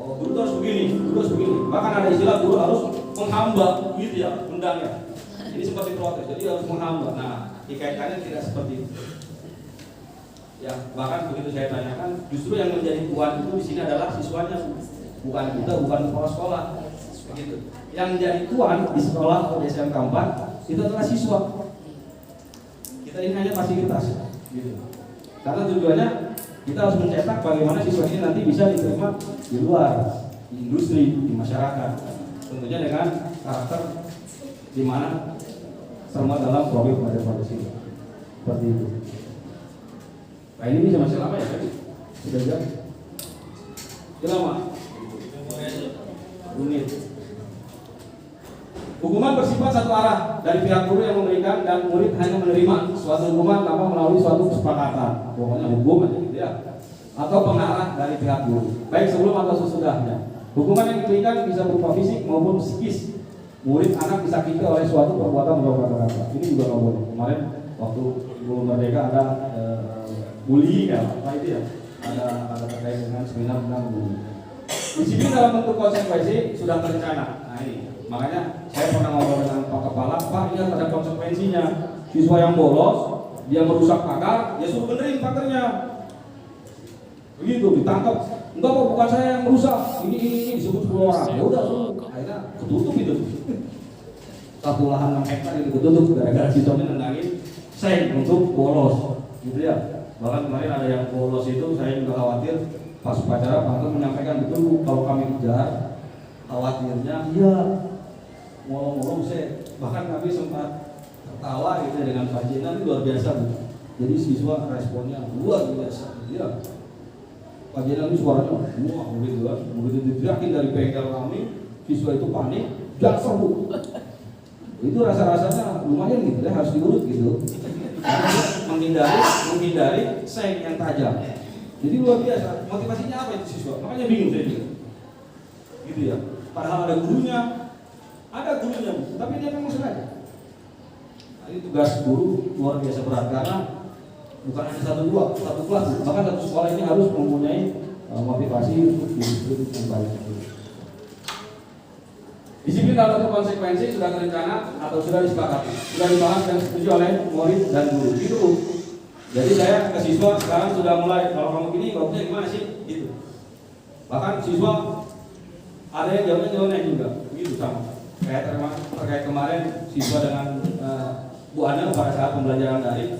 Oh, guru harus begini, guru harus begini. Bahkan ada istilah guru harus menghamba, gitu ya, undangnya. Ini seperti protes, jadi harus menghamba. Nah, dikaitkannya tidak seperti itu. Ya, bahkan begitu saya tanyakan, justru yang menjadi tuan itu di sini adalah siswanya, bukan kita, bukan kepala sekolah. Begitu. Yang menjadi tuan di sekolah atau di SMK 4 itu adalah siswa. Kita ini hanya fasilitas, gitu. Karena tujuannya kita harus mencetak bagaimana siswa ini nanti bisa diterima di luar, di industri, di masyarakat. Tentunya dengan karakter di mana termuat dalam program pada Pancasila. Seperti itu. Nah ini bisa masih lama ya? Sudah jam? Sudah lama? Unit. Hukuman bersifat satu arah dari pihak guru yang memberikan dan murid hanya menerima suatu hukuman tanpa melalui suatu kesepakatan. Pokoknya hukum aja gitu ya. Atau pengarah dari pihak guru, baik sebelum atau sesudahnya. Hukuman yang diberikan bisa berupa fisik maupun psikis. Murid anak disakiti oleh suatu perbuatan atau kata-kata. Ini juga nggak boleh. Kemarin waktu sebelum merdeka ada bullying ya, apa itu ya? Ada terkait dengan seminar tentang bullying. Disiplin dalam bentuk konsekuensi sudah terencana. Nah ini. Makanya saya pernah ngobrol dengan Pak Kepala, Pak ini harus ada konsekuensinya. Siswa yang bolos, dia merusak pagar, ya suruh benerin pagarnya. Begitu ditangkap. Enggak kok, bukan saya yang merusak. Ini disebut 10 orang. Ya udah suruh. Akhirnya ketutup itu. Satu lahan 6 hektar itu ketutup gara-gara siswanya nendangin seng untuk bolos. Gitu ya. Bahkan kemarin ada yang bolos itu, saya juga khawatir pas upacara Pak Anton menyampaikan betul kalau kami kejar, khawatirnya iya. Ngomong-ngomong saya, bahkan kami sempat tertawa gitu dengan Pak Jenal itu luar biasa gitu. Jadi siswa responnya luar biasa gitu ya. Pak Jenal ini suaranya wah begitu kan, begitu diteriakin dari bengkel kami, siswa itu panik, jatuh bu. Itu rasa-rasanya lumayan gitu ya, harus diurut gitu. Karena menghindari seng yang tajam. Jadi luar biasa, motivasinya apa itu siswa? Makanya bingung saya juga. Gitu ya. Padahal ada gurunya, tapi dia memang sengaja. Nah, ini tugas guru luar biasa berat karena bukan hanya satu kelas, bahkan satu sekolah ini harus mempunyai motivasi untuk disiplin yang baik. Disiplin dalam bentuk konsekuensi sudah terencana atau sudah disepakati, sudah dibahas dan setuju oleh murid dan guru. Itu. Jadi saya ke siswa sekarang sudah mulai kalau kamu gini bagusnya gimana sih? Gitu. Bahkan siswa ada yang jawabnya nyeleneh juga, begitu sama. Kayak terkait kemarin siswa dengan Bu Ana pada saat pembelajaran daring,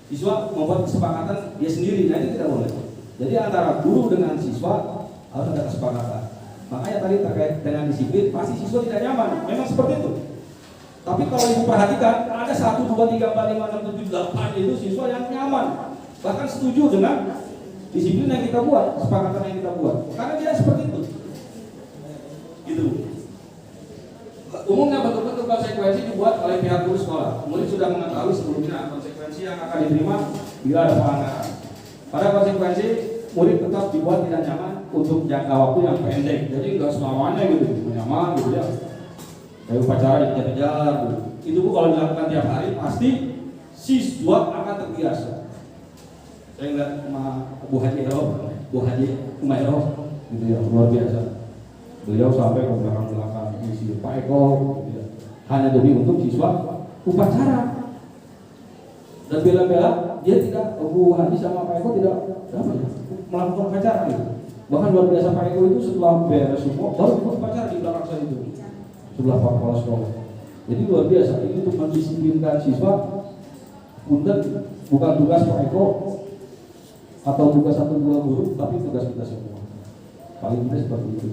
siswa membuat kesepakatan dia sendiri, nah itu tidak boleh. Jadi antara guru dengan siswa harus ada kesepakatan. Makanya tadi terkait dengan disiplin, pasti siswa tidak nyaman, memang seperti itu. Tapi kalau ibu perhatikan, ada 1, 2, 3, 4, 5, 6, 7, 8 itu siswa yang nyaman, bahkan setuju dengan disiplin yang kita buat, kesepakatan yang kita buat. Karena dia seperti itu. Gitu. Umumnya bentuk-bentuk konsekuensi dibuat oleh pihak guru sekolah. Murid sudah mengetahui sebelumnya konsekuensi yang akan diterima bila ada pelanggaran. Pada konsekuensi, murid tetap dibuat tidak nyaman untuk jangka waktu yang pendek. Jadi nggak selamanya gitu, nyaman gitu ya. Kayak upacara dikejar-kejar gitu. Itu Bu kalau dilakukan tiap hari pasti siswa akan terbiasa. Saya ingat sama Bu Haji Umairah gitu ya, luar biasa. Beliau sampai ke belakang isi Pak Eko gitu ya. Hanya demi untuk siswa upacara. Dan bela-bela dia tidak, Bu Haji sama Pak Eko tidak melakukan upacara gitu. Bahkan luar biasa Pak Eko itu setelah beres semua baru ikut upacara di belakang saya itu sebelah kepala sekolah. Jadi luar biasa ini untuk mendisiplinkan siswa. Punten bukan tugas Pak Eko atau tugas satu dua guru, tapi tugas kita semua. Paling tidak seperti itu.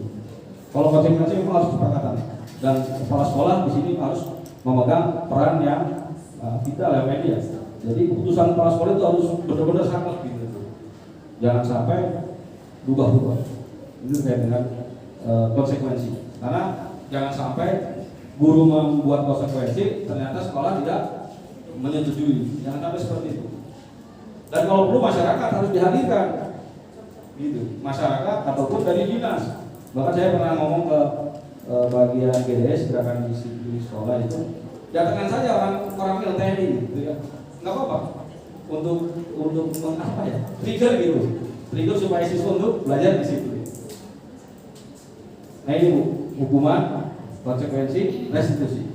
Kalau konsekuensi memang harus kesepakatan dan kepala sekolah di sini harus memegang peran yang vital ya media. Jadi keputusan kepala sekolah itu harus benar-benar sangat gitu. Jangan sampai berubah-ubah. Ini terkait dengan konsekuensi. Karena jangan sampai guru membuat konsekuensi, ternyata sekolah tidak menyetujui. Jangan sampai seperti itu. Dan kalau perlu masyarakat harus dihadirkan, gitu. Masyarakat ataupun dari dinas. Bahkan saya pernah ngomong ke bagian GDS gerakan disiplin sekolah itu, datangkan saja orang TNI, gitu ya. Nggak apa-apa. Untuk apa ya? Trigger gitu. Trigger supaya siswa untuk belajar disiplin. Nah ini Bu, hukuman, konsekuensi, restitusi.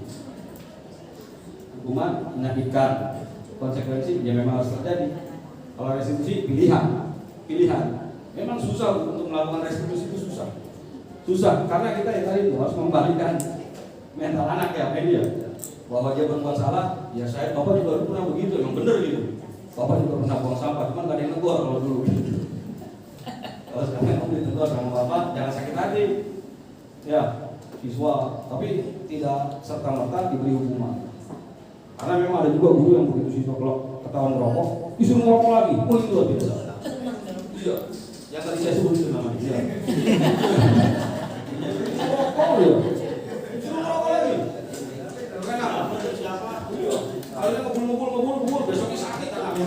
Hukuman menyakitkan, konsekuensi ya memang harus terjadi. Kalau restitusi pilihan. Memang susah untuk melakukan restitusi itu susah karena kita yang tadi itu harus membalikan mental anak ya media bahwa dia berbuat salah. Ya bapak juga pernah begitu, emang bener gitu. Bapak juga pernah buang sampah, cuma gak ada yang negur kalau dulu. Kalau sekarang kamu ditegur sama bapak, jangan sakit hati. Ya, siswa, tapi tidak serta-merta diberi hukuman. Karena memang ada juga guru yang begitu siswa kalau ketahuan merokok, disuruh merokok lagi. Oh itu luar biasa. Iya, yang tadi saya sebut itu namanya. Iya. Merokok ya, disuruh merokok lagi. Karena siapa? Iya. Akhirnya ngebul, besoknya sakit anaknya.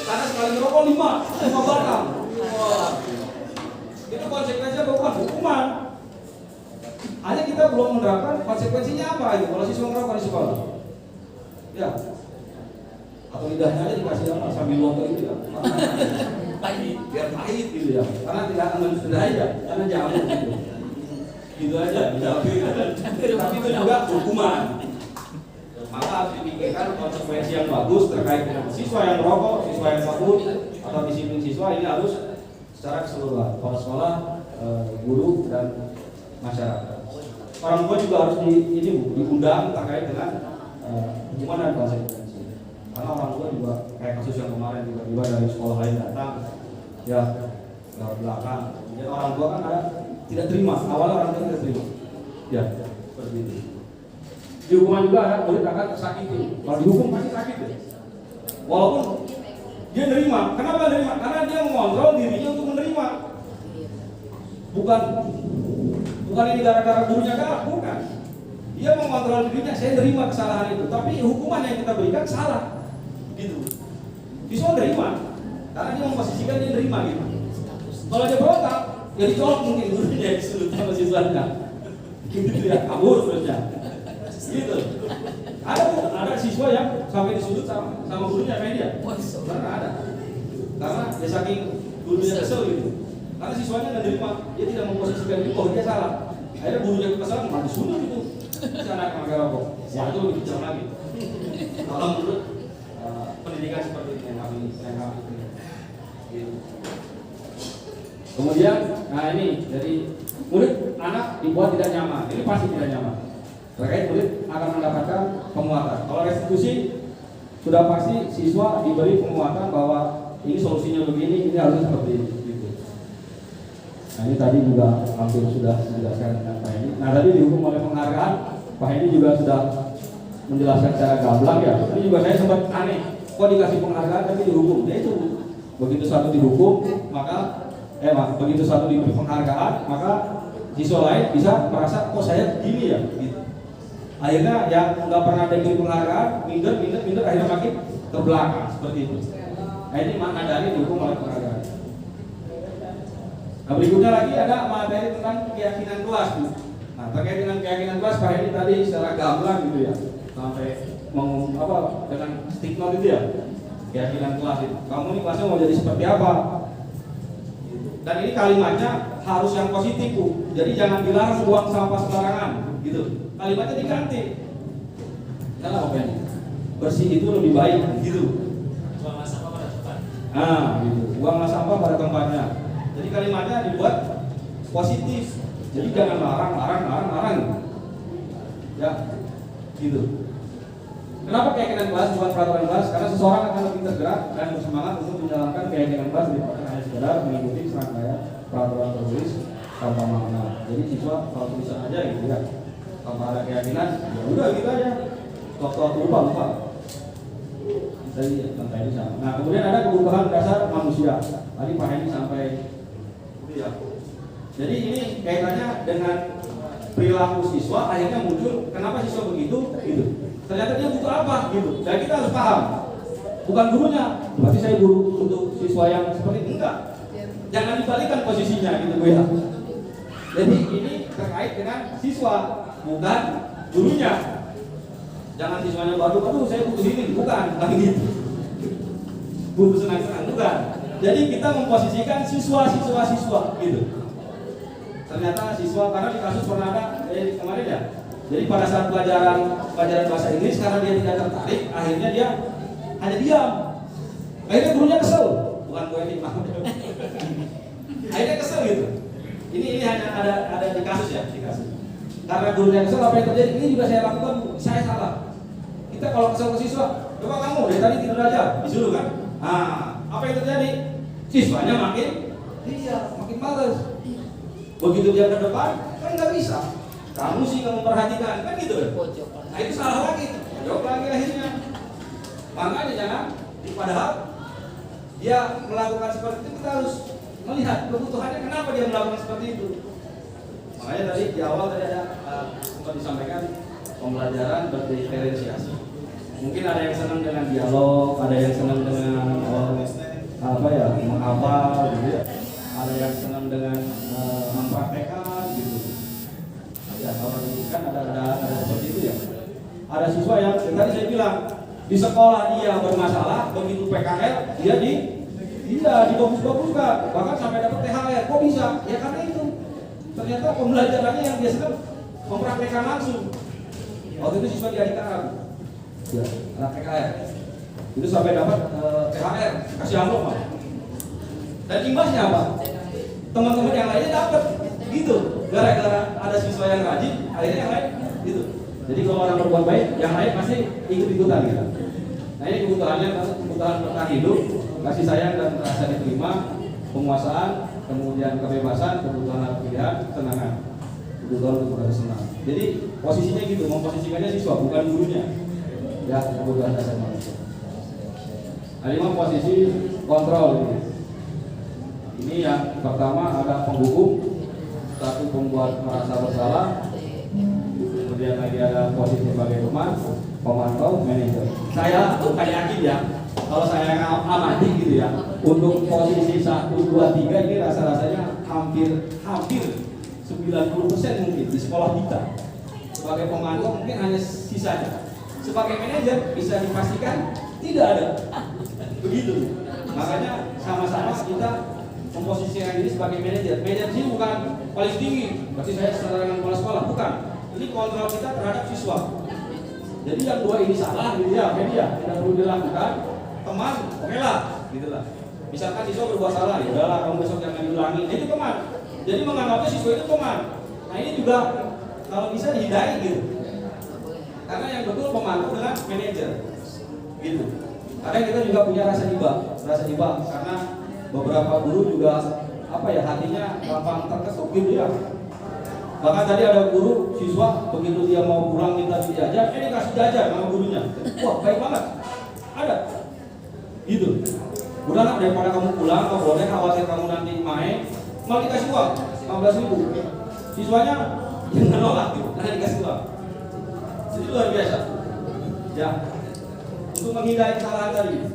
Karena sekali merokok 5 batang. Wah. Itu konsekuensinya bukan hukuman. Hanya kita belum menerapkan konsekuensinya apa itu kalau siswa merokok di sekolah. Ya. Atau lidahnya aja dikasih apa sambil lontong itu ya. Pahit, biar pahit gitu ya. Karena tidak akan berbahaya, karena jamu gitu. Gitu aja, tapi itu juga hukuman. Maka harus dipikirkan konsekuensi yang bagus terkait dengan siswa yang merokok, siswa yang mabuk, atau disiplin siswa ini harus secara keseluruhan. Kepala sekolah, guru dan masyarakat. Orang tua juga harus diundang terkait dengan hukuman dan konsekuensi. Karena orang tua juga kayak kasus yang kemarin tiba-tiba dari sekolah lain datang, ya dari belakang. Jadi orang tua kan ada tidak terima. Awalnya orang tua tidak terima. Ya seperti itu. Di hukuman juga ada murid akan tersakiti. Kalau dihukum pasti sakit ya. Walaupun dia nerima. Kenapa nerima? Karena dia mengontrol dirinya untuk menerima. Bukan ini gara-gara gurunya galak, bukan. Dia mengontrol dirinya, saya nerima kesalahan itu. Tapi hukuman yang kita berikan salah. Gitu. Siswa nerima. Karena dia memposisikan dia nerima gitu. Kalau dia berontak, ya dicolok mungkin gurunya disuruh sama siswanya. Gitu ya, kabur terusnya. Gitu. Ada siswa yang sampai disudut sama gurunya media. Karena ada. Karena dia saking gurunya kesel gitu. Karena siswanya nggak terima, dia tidak memposisikan itu bahwa dia salah. Akhirnya gurunya kesalahan malah disudut itu. Anak pakai rokok. Wah itu lebih kejam lagi. Kalau menurut pendidikan seperti ini yang kami gitu. Kemudian, nah ini jadi murid anak dibuat tidak nyaman. Ini pasti tidak nyaman. Terkait murid akan mendapatkan penguatan. Kalau restitusi sudah pasti siswa diberi penguatan bahwa ini solusinya begini, ini harusnya seperti ini. Gitu. Nah ini tadi juga hampir sudah dijelaskan dengan Pak Hendy. Nah tadi dihukum oleh penghargaan, Pak Hendy juga sudah menjelaskan secara gamblang ya. Ini juga saya sempat aneh, kok dikasih penghargaan tapi dihukum? Ya itu begitu satu dihukum, maka begitu satu diberi penghargaan, maka siswa lain bisa merasa, kok saya gini ya. Gitu. Akhirnya yang nggak pernah diberi penghargaan, minder, akhirnya makin ke belakang seperti itu. Nah ini makna dari dihukum oleh penghargaan. Nah berikutnya lagi ada materi tentang keyakinan kelas. Nah terkait dengan keyakinan kelas, Pak Hendy tadi secara gamblang gitu ya, sampai dengan stigma gitu ya, keyakinan kelas itu. Kamu nih kelasnya mau jadi seperti apa? Dan ini kalimatnya harus yang positif Bu. Jadi jangan dilarang buang sampah sembarangan, gitu. Kalimatnya diganti. Kenapa Pak Hendy? Bersih itu lebih baik, gitu. Buanglah sampah pada tempat. Nah, gitu. Buanglah sampah pada tempatnya. Jadi kalimatnya dibuat positif. Jadi jangan larang. Ya, gitu. Kenapa keyakinan kelas bukan peraturan kelas? Karena seseorang akan lebih tergerak dan bersemangat untuk menjalankan keyakinan kelas daripada hanya sekedar mengikuti serangkaian peraturan tertulis tanpa makna. Jadi siswa kalau tulisan aja gitu ya, tanpa ada keyakinan, ya udah gitu aja. Waktu lupa. Tadi tentang ini sama. Nah kemudian ada kebutuhan dasar manusia. Tadi Pak Hendy sampai itu ya. Jadi ini kaitannya dengan perilaku siswa, akhirnya muncul kenapa siswa begitu, gitu. Ternyata dia butuh apa, gitu. Dan kita harus paham, bukan gurunya. Berarti saya guru untuk siswa yang seperti itu, enggak. Jangan dibalikan posisinya, gitu Bu ya. Jadi ini terkait dengan siswa, bukan gurunya. Jangan siswanya aduh saya butuh ini, bukan gitu. Butuh senang-senang, bukan. Jadi kita memposisikan siswa, gitu. Ternyata siswa, karena di kasus pernah ada kemarin ya. Jadi pada saat pelajaran bahasa Inggris, karena dia tidak tertarik, akhirnya dia hanya diam. Akhirnya gurunya kesel, bukan gue ini, akhirnya kesel gitu. Ini hanya ada di kasus ya, di kasus. Karena gurunya kesel, apa yang terjadi? Ini juga saya lakukan, saya salah. Kita kalau kesel ke siswa, coba kamu dari tadi tidur aja, disuruh kan? Nah, apa yang terjadi? Siswanya makin males. Begitu dia ke depan, kan nggak bisa. Kamu sih nggak memperhatikan, kan gitu. Nah itu salah lagi, jawab lagi akhirnya. Makanya jangan, padahal dia melakukan seperti itu, kita harus melihat kebutuhannya kenapa dia melakukan seperti itu. Makanya tadi di awal tadi ada sempat disampaikan pembelajaran berdiferensiasi. Mungkin ada yang senang dengan dialog, ada yang senang dengan menghafal, gitu ya. Ada yang senang dengan mempraktekkan gitu. Ya kalau kan ada seperti itu ya. Ada siswa yang tadi saya bilang di sekolah dia bermasalah, begitu PKL dia dibagus-baguskan, bahkan sampai dapat THR. Kok bisa? Ya karena itu. Ternyata pembelajarannya yang dia senang mempraktekkan langsung. Waktu itu siswa di adik kakak, ya anak PKL itu sampai dapat THR, kasih amplop malah. Dan imbasnya apa? Teman-teman yang lainnya dapat gitu. Gara-gara ada siswa yang rajin, akhirnya yang lain gitu. Jadi kalau orang berbuat baik, yang lain pasti ikut-ikutan gitu. Nah ini kebutuhannya, kebutuhan bertahan hidup, kasih sayang dan rasa diterima, penguasaan, kemudian kebebasan, kebutuhan pilihan, ketenangan, kebutuhan untuk merasa senang. Jadi posisinya gitu, memposisikannya siswa bukan gurunya. Ya kebutuhan dasar manusia. Nah, 5 posisi kontrol ini. Ini yang pertama ada penghukum, 1 pembuat merasa bersalah, kemudian lagi ada posisi sebagai teman, pemantau, manajer. Saya bukan yakin ya, kalau saya amati gitu ya, untuk posisi 1, 2, 3 ini rasa-rasanya hampir 90% mungkin di sekolah kita. Sebagai pemantau mungkin hanya sisanya. Sebagai manajer bisa dipastikan tidak ada. Begitu. Makanya sama-sama kita memposisikan ini sebagai manajer. Manajer ini bukan paling tinggi, berarti saya setara dengan kepala sekolah, bukan. Ini kontrol kita terhadap siswa. Jadi yang 2 ini salah, gitu ya, media tidak perlu dilakukan. Teman, oke lah, gitulah. Misalkan siswa berbuat salah, ya udahlah, kamu besok jangan diulangi. Itu teman. Jadi menganggapnya siswa itu teman. Nah ini juga kalau bisa dihindari gitu. Karena yang betul pemantau dengan manajer, gitu. Karena kita juga punya rasa iba, karena beberapa guru juga hatinya gampang terketuk gitu ya. Bahkan tadi ada guru siswa begitu dia mau pulang minta jajan, dikasih jajan sama gurunya. Wah baik banget, ada, gitu. Udahlah daripada kamu pulang, kamu boleh khawatir kamu nanti main, malah dikasih uang 15.000. Siswanya jangan nolak gitu, karena dikasih uang. Jadi luar biasa, ya. Untuk menghindari kesalahan tadi.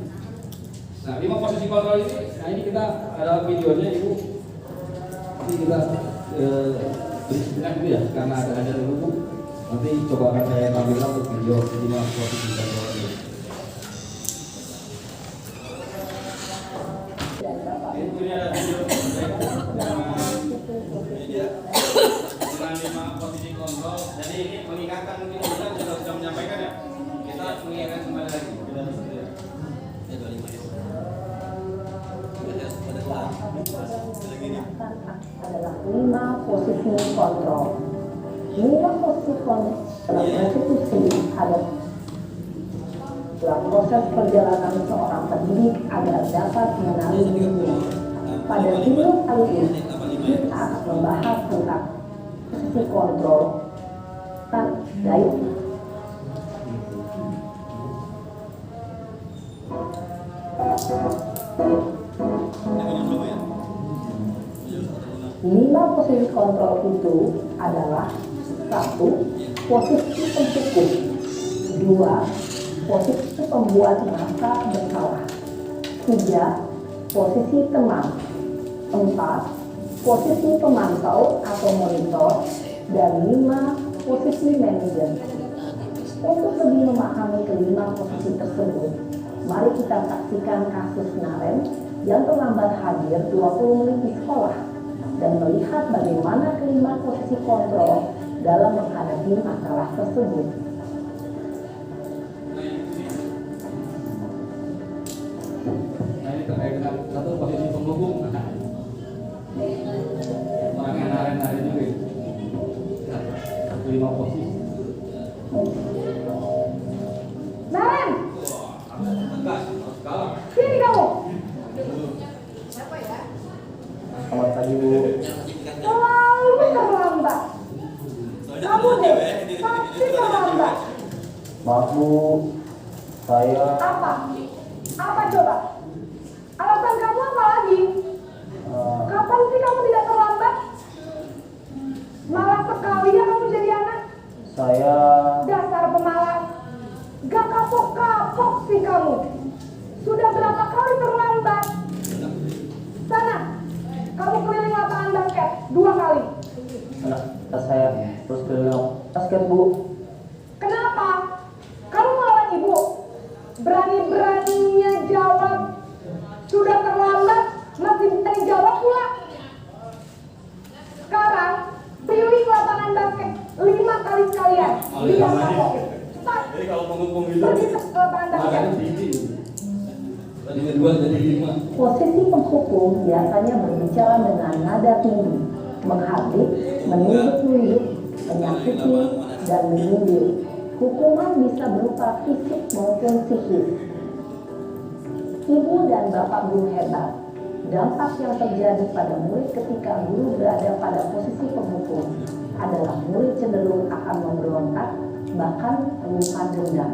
Nah, 5 posisi kontrol ini, nah ini kita ada videonya Ibu. Nanti kita berikan dulu ya, karena ada dulu. Nanti coba akan saya tampilkan untuk video 5 posisi kontrol ini. Ini ada video dengan 5 posisi kontrol. Jadi ini mengingatkan mungkin kita sudah menyampaikan ya. Kita mengingatkan kembali lagi. Ya 25. menggunakan adalah 5 posisi kontrol. 5 posisi kontrol dalam restitusi adalah dalam proses perjalanan seorang pendidik agar dapat mengenali dirinya. Pada video kali ini kita akan membahas tentang posisi kontrol gaya. Lima posisi kontrol itu adalah: 1. Posisi penghukum, 2. Posisi pembuat merasa bersalah, 3. Posisi teman, 4. Posisi pemantau atau monitor, dan 5. Posisi manajer. Untuk lebih memahami kelima posisi tersebut, mari kita saksikan kasus Naren yang terlambat hadir 20 menit di sekolah dan melihat bagaimana kelima posisi kontrol dalam menghadapi masalah tersebut. Nah, ini terkait dengan satu posisi penghubung. Orangnya naren juga. 5 posisi. Naren! Sini kamu! Selamat pagi, Bu. Selalu terlambat. Kamu deh, pasti terlambat. Maaf, Bu. Saya Apa? Apa coba? Alasan kamu apa lagi? Kapan sih kamu tidak terlambat? Malas sekali ya kamu jadi anak. saya Dasar pemalas. Gak kapok-kapok sih kamu. Sudah berapa kali terlambat? Sana, kamu keliling lapangan basket 2 kali. anak saya terus ke basket, Bu. Kenapa? Kamu melawan ibu? Berani-beraninya jawab. Sudah terlambat, masih berani jawab pula. Sekarang, pilih lapangan basket 5 kali sekalian. Biar kapok. Cepat, Jadi kalau penghubung itu pergi ke lapangan basket. makanya tinggi. Tadinya 2 jadi 5. Posisi penghukum biasanya berbicara dengan nada tinggi, menghardik, menunjuk-nunjuk, menyakiti, dan menyindir. Hukuman bisa berupa fisik maupun psikis. Ibu dan bapak guru hebat. Dampak yang terjadi pada murid ketika guru berada pada posisi penghukum adalah murid cenderung akan memberontak, bahkan menyimpan dendam.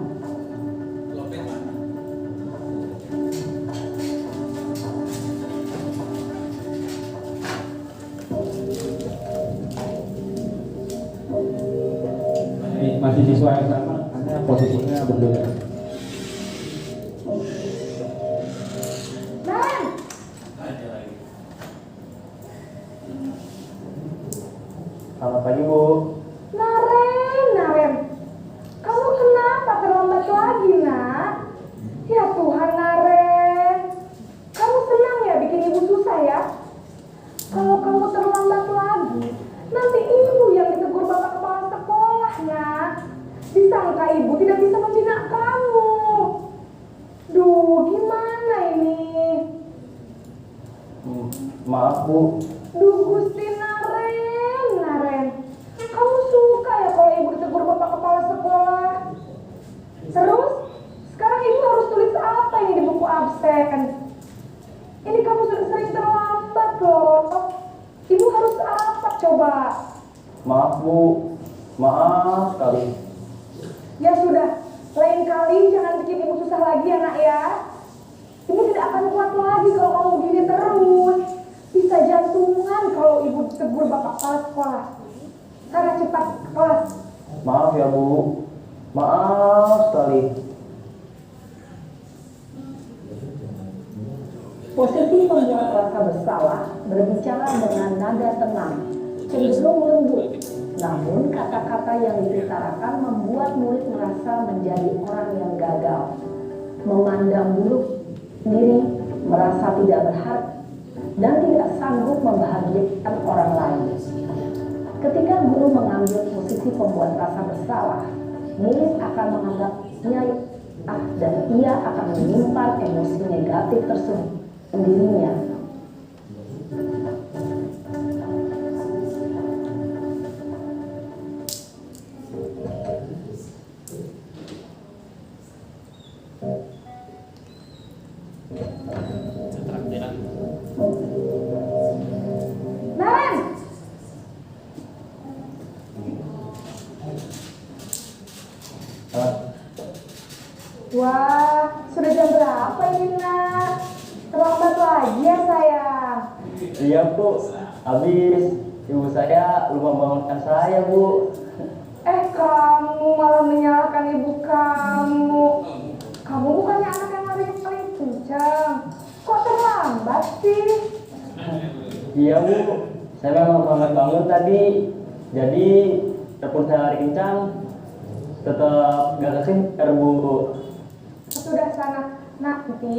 Ini masih siswa yang sama, hanya posisinya berbeda. Naren! Selamat pagi, Bu. Naren, kamu kenapa terlambat lagi, nak? Ya Tuhan, Naren, kamu senang ya bikin ibu susah ya? Kalau kamu terlambat lagi, nanti ibu yang ditegur bapak kepala sekolah, nak. Disangka ibu tidak bisa membina kamu. Duh, gimana ini? Maaf, Bu. Duh, Gusti Naren, kamu suka ya kalau ibu ditegur bapak kepala sekolah? Terus, sekarang ibu harus tulis apa ini di buku absen? Ini kamu sudah sering terlambat loh. Ibu harus apa coba? Maaf, Bu. Maaf sekali. Ya sudah, lain kali jangan bikin ibu susah lagi ya, nak ya. Ibu tidak akan kuat lagi kalau kamu begini terus. Bisa jantungan kalau ibu ditegur bapak kepala sekolah. Karena cepat ke kelas. Maaf ya, Bu. Maaf sekali. Posisi pembuat rasa bersalah berbicara dengan nada tenang, cenderung lembut. Namun kata-kata yang diutarakan membuat murid merasa menjadi orang yang gagal, memandang buruk diri, merasa tidak berharga, dan tidak sanggup membahagiakan orang lain. Ketika guru mengambil posisi pembuat rasa bersalah, murid akan menganggapnya dan ia akan menyimpan emosi negatif tersebut dirinya. Eh, Wah, sudah jam berapa ini nak? Terlambat lagi ya sayang. iya Bu, habis ibu saya lupa bangunkan saya Bu. Kamu malah menyalahkan ibu kamu. Kamu bukannya anak yang paling kencang. Kok terlambat sih? Iya Bu, saya memang terlambat bangun tadi. Jadi walaupun saya lari kencang, tetap gak kekencar Bu. Sudah sana nanti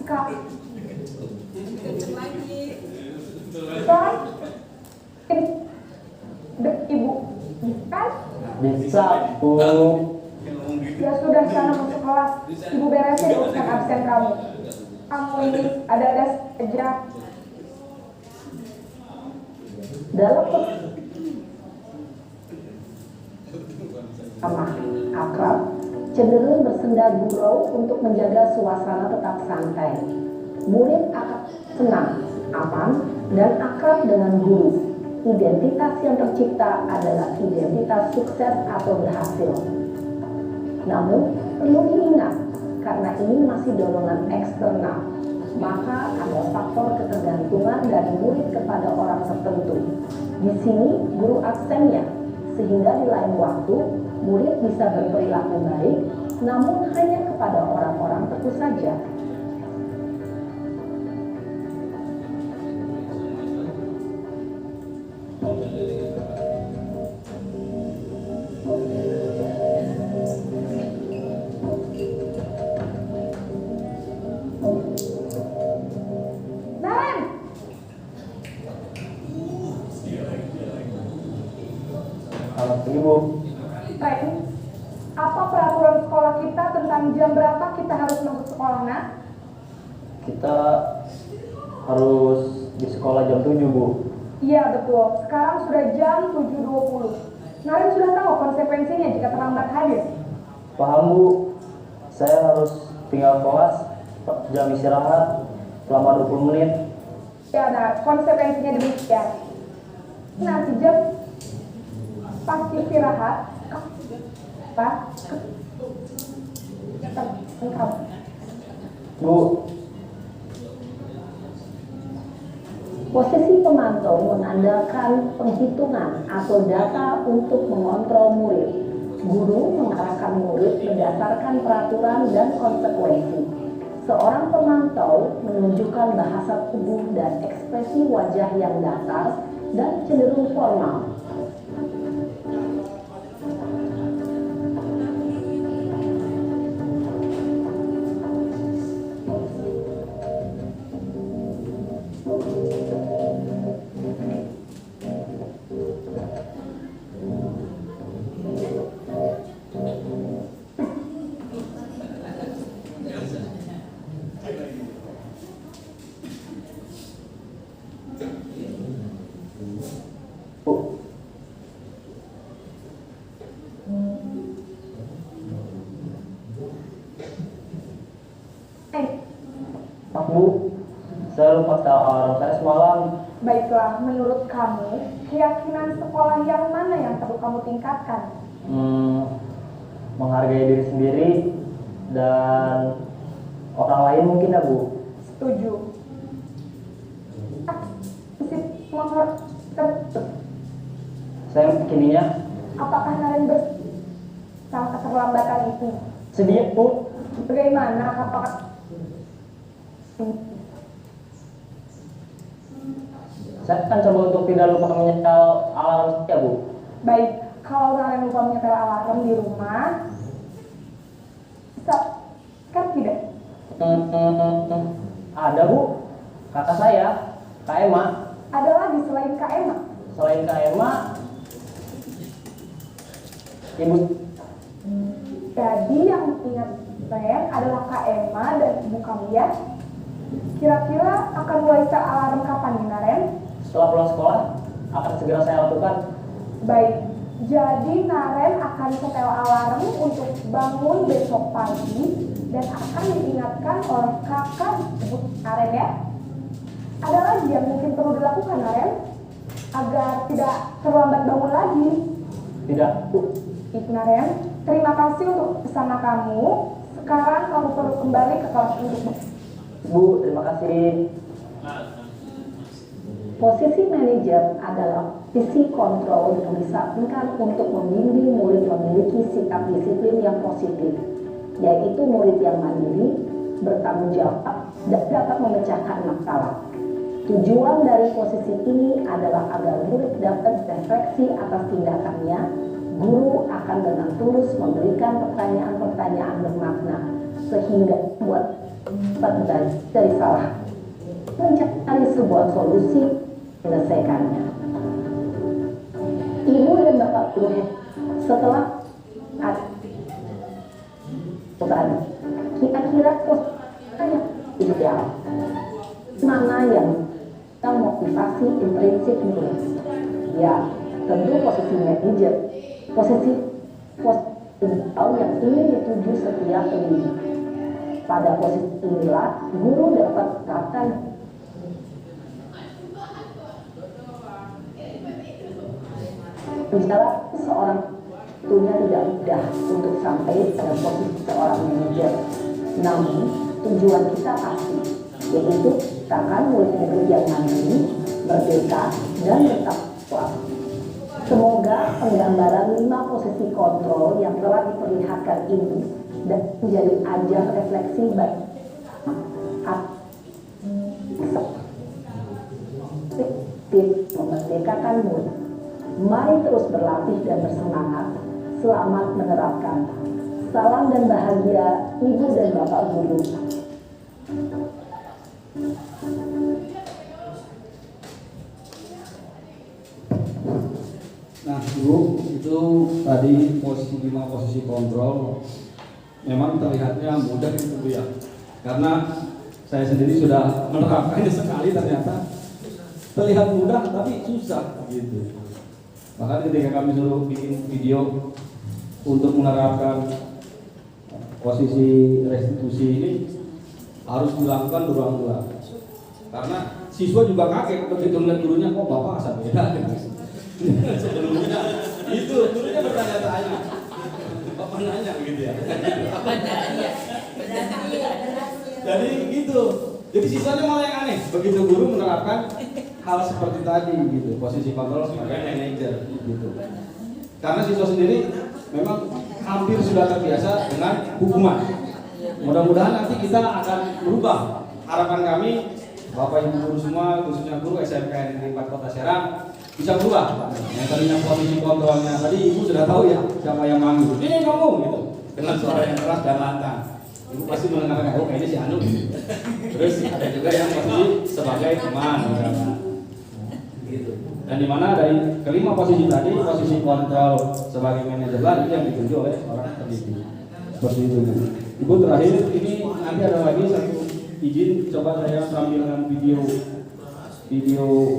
kak. Kenceng lagi. Son, ibu kan? Bisa Bu. Ya sudah sana masuk kelas. Ibu beresin urusan absen kamu. Kamu ini ada saja. Dalam sama akrab cenderung bersenda gurau untuk menjaga suasana tetap santai. Murid akan senang, aman, dan akrab dengan guru. Identitas yang tercipta adalah identitas sukses atau berhasil. Namun, perlu diingat, karena ini masih dorongan eksternal, maka ada faktor ketergantungan dari murid kepada orang tertentu. Di sini, guru aksennya, sehingga di lain waktu, murid bisa berperilaku baik, namun hanya kepada orang-orang tertentu saja. Ibu, Ren, apa peraturan sekolah kita tentang jam berapa kita harus masuk sekolah, nak? kita harus di sekolah jam 7 Bu. Iya betul, sekarang sudah jam 7.20. Naren sudah tahu konsekuensinya jika terlambat hadir. Paham Bu, saya harus tinggal kelas jam istirahat selama 20 menit. Ya, nah konsekuensinya demikian. Nanti jam pas istirahat, Bu, Posisi pemantau mengandalkan penghitungan atau data untuk mengontrol murid. Guru mengarahkan murid berdasarkan peraturan dan konsekuensi. Seorang pemantau menunjukkan bahasa tubuh dan ekspresi wajah yang datar dan cenderung formal. Bu, Pak Bu, saya lupa tahu alarm saya semalam. Baiklah, menurut kamu, keyakinan sekolah yang mana yang perlu kamu tingkatkan? Menghargai diri sendiri dan orang lain mungkin ya Bu. Setuju. Saya kininya Apakah Naren salah keterlambatan itu? sedikit Bu. Bagaimana? Apakah Saya akan coba untuk tidak lupa menyetel alarm saya Bu. baik, kalau Naren lupa menyetel alarm di rumah, kan tidak? Ada Bu, kakak saya, Kak Emma. Ada lagi selain Kak Emma? Selain Kak Emma, Ibu. Jadi yang ingat Ren adalah Kak Emma dan ibu kamu ya. Kira-kira akan mulai set alarm kapan nih Naren? Setelah pulang sekolah, akan segera saya lakukan. Baik, jadi Naren akan setel alarm untuk bangun besok pagi dan akan diingatkan oleh kakak ibu Naren ya. Ada lagi yang mungkin perlu dilakukan Naren agar tidak terlambat bangun lagi? Tidak Bu. Ibu Naren, Terima kasih untuk bersama kamu. Sekarang kamu perlu kembali ke kelas untuk Bu, terima kasih. posisi manajer adalah posisi kontrol yang disarankan untuk membimbing murid memiliki sikap disiplin yang positif, yaitu murid yang mandiri, bertanggung jawab, dan dapat memecahkan masalah. Tujuan dari posisi ini adalah agar murid dapat refleksi atas tindakannya. Guru akan dengan tulus memberikan pertanyaan-pertanyaan bermakna sehingga membuat belajar dari salah, mencari sebuah solusi, menyelesaikannya. Ibu dan Bapak guru, setelah tadi, kira-kira posisi ideal mana yang motivasi intrinsik murid? Ya, tentu posisi manajer, posisi ideal yang ingin dituju setiap pendidik. Pada posisi inilah guru dapat katakan bicara seorang tentunya tidak mudah untuk sampai pada posisi seorang manajer. Namun tujuan kita pasti, yaitu ciptakan murid-murid yang mandiri, merdeka, dan bertanggung. Semoga penggambaran 5 posisi kontrol yang telah diperlihatkan ini dan menjadi ajang refleksi bagi memerdekakan murid. Mari terus berlatih dan bersemangat. Selamat menerapkan. Salam dan bahagia Ibu dan Bapak Guru. Nah, Bu, itu tadi posisi 5 posisi kontrol memang terlihatnya mudah itu Bu ya. Karena saya sendiri sudah menerapkannya sekali, ternyata terlihat mudah tapi susah gitu. Bahkan ketika kami suruh bikin video untuk menerapkan posisi restitusi ini harus dilakukan berulang-ulang. Karena siswa juga kaget begitu melihat gurunya, kok Bapak asal beda gitu. Sebelumnya itu gurunya bertanya-tanya, Bapak nanya gitu ya. Bapak nanya. Jadi gitu. Jadi siswanya malah yang aneh. Begitu guru menerapkan hal seperti tadi gitu, posisi kontrol sebagai manajer gitu. Karena siswa sendiri memang hampir sudah terbiasa dengan hukuman. Mudah-mudahan nanti kita akan berubah. Harapan kami Bapak Ibu guru semua, khususnya guru SMK Negeri 4 Kota Serang bisa berubah. Yang tadinya posisi kontrolnya tadi Ibu sudah tahu ya siapa yang manggil. Ini kamu gitu. Dengan suara yang keras dan lantang. Ibu pasti mendengarkan, oh kayaknya si Anu. Terus ada juga yang posisi sebagai teman misalnya. Gitu. Dan di mana dari kelima posisi tadi, posisi kontrol sebagai manajer lah itu yang ditunjuk oleh orang pendidik. Seperti itu. Ibu terakhir ini nanti ada lagi satu izin, coba saya tampilkan video.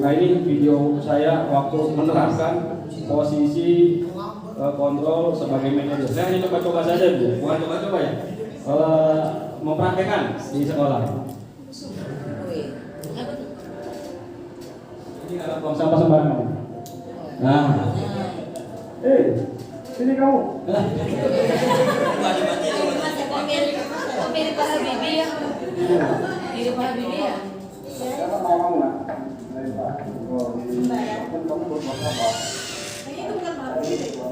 Nah ini video saya waktu menerapkan posisi kontrol sebagai manajer. Saya hanya coba-coba saja, Bu. Bukan coba-coba ya. Mempraktekkan di sekolah. Ini ada buang sampah sembarangan. Nah, sini kamu. Mirip Pak Habibie ya. Mirip Pak Habibie ya. Siapa ngomong nggak? Kamu buat apa? Ini bukan Pak Habibie.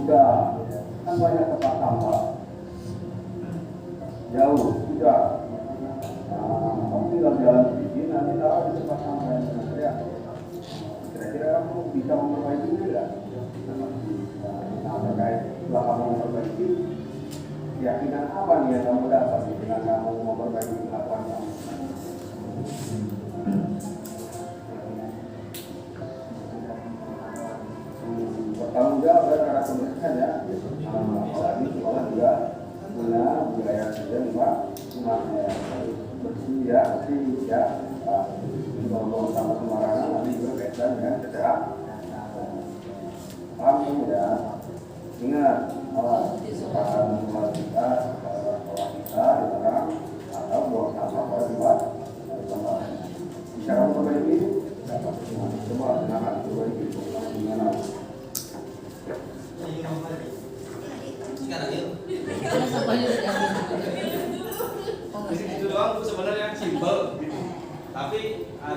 Udah, kan banyak tempat sampah. Jauh, tidak. Kamu tinggal jalan sedikit, nanti tahu di tempat sampah yang ya. Kira-kira kamu bisa memperbaiki tidak? Nah, terkait setelah kamu memperbaiki, keyakinan apa nih yang kamu dapat dengan kamu memperbaiki kelakuan kamu? Bertanggung jawab terhadap pemerintahan ya. Apalagi sekolah juga punya budaya kerja juga bersih ya, bersih ya.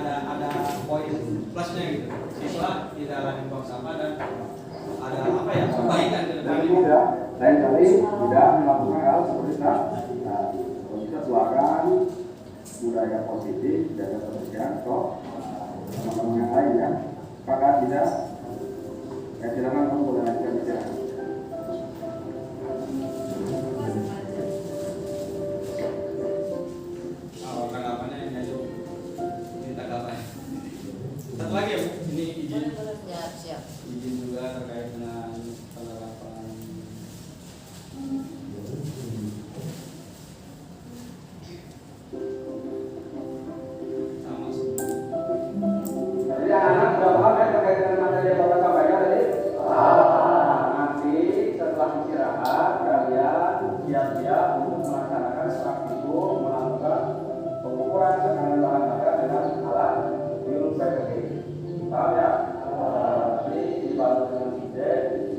ada poin plusnya gitu. Siswa tidak lagi buang sampah dan ada apa ya perbaikan ke depan. Tidak, lain kali tidak melakukan hal seperti itu. Nah, kita tuakan budaya positif, jaga kebersihan, kok teman-teman yang lain ya. Apakah tidak? Silakan kamu boleh lanjutkan bicara. Tanggapannya ini aja. Ini tanggapannya. Satu lagi ya Bu, ini izin. Siap. Izin juga terkait dengan penerapan sama Jadi anak-anak sudah paham ya terkait dengan materi yang Bapak sampaikan tadi? Nanti setelah istirahat kalian siap-siap untuk melaksanakan praktikum melakukan pengukuran tekanan bahan bakar dengan alat biologis. Paham ya? Nanti dibantu dengan ide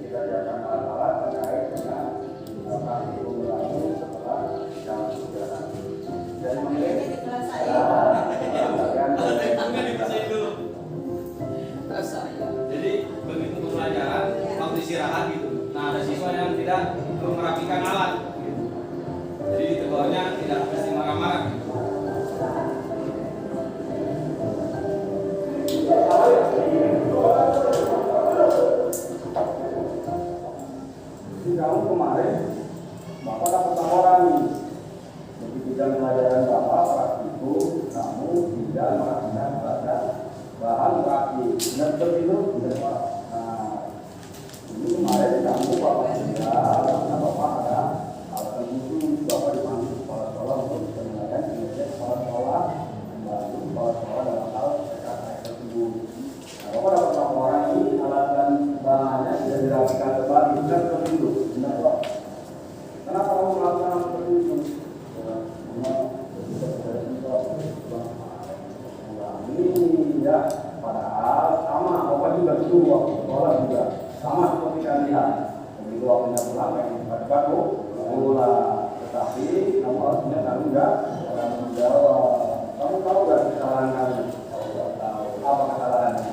kita siapkan alat-alat terkait dengan praktikum berlaku setelah jam istirahat. Jadi mungkin Jadi begitu pembelajaran waktu istirahat gitu. Nah ada siswa yang tidak merapikan alat. Gitu. Jadi tegurnya tidak mesti marah-marah. Gitu. Jadi kamu kemarin Bapak dapat laporan nih. Jadi bidang pelajaran Bapak praktikum kamu tidak melakukan pada bahan praktik. Benar betul itu? Benar Pak. Nah, ini kemarin kamu Bapak tidak, karena Bapak ada alasan khusus Bapak dipanggil kepala sekolah untuk bisa menanyakan kinerja kepala sekolah, membantu kepala sekolah dalam hal PKKS tersebut. Nah, Bapak dapat laporan ini alasan bahannya sudah dirapikan kembali. Benar betul itu? Benar Pak. Kenapa kamu melakukan hal seperti itu? Ini ya, padahal sama, Bapak juga dulu waktu sekolah juga sama seperti kalian. Begitu waktunya pulang, pengen cepat-cepat pulang. Tetapi kamu harus punya tanggung jawab. Kamu tahu nggak kesalahan kamu? Tahu. Apa kesalahannya?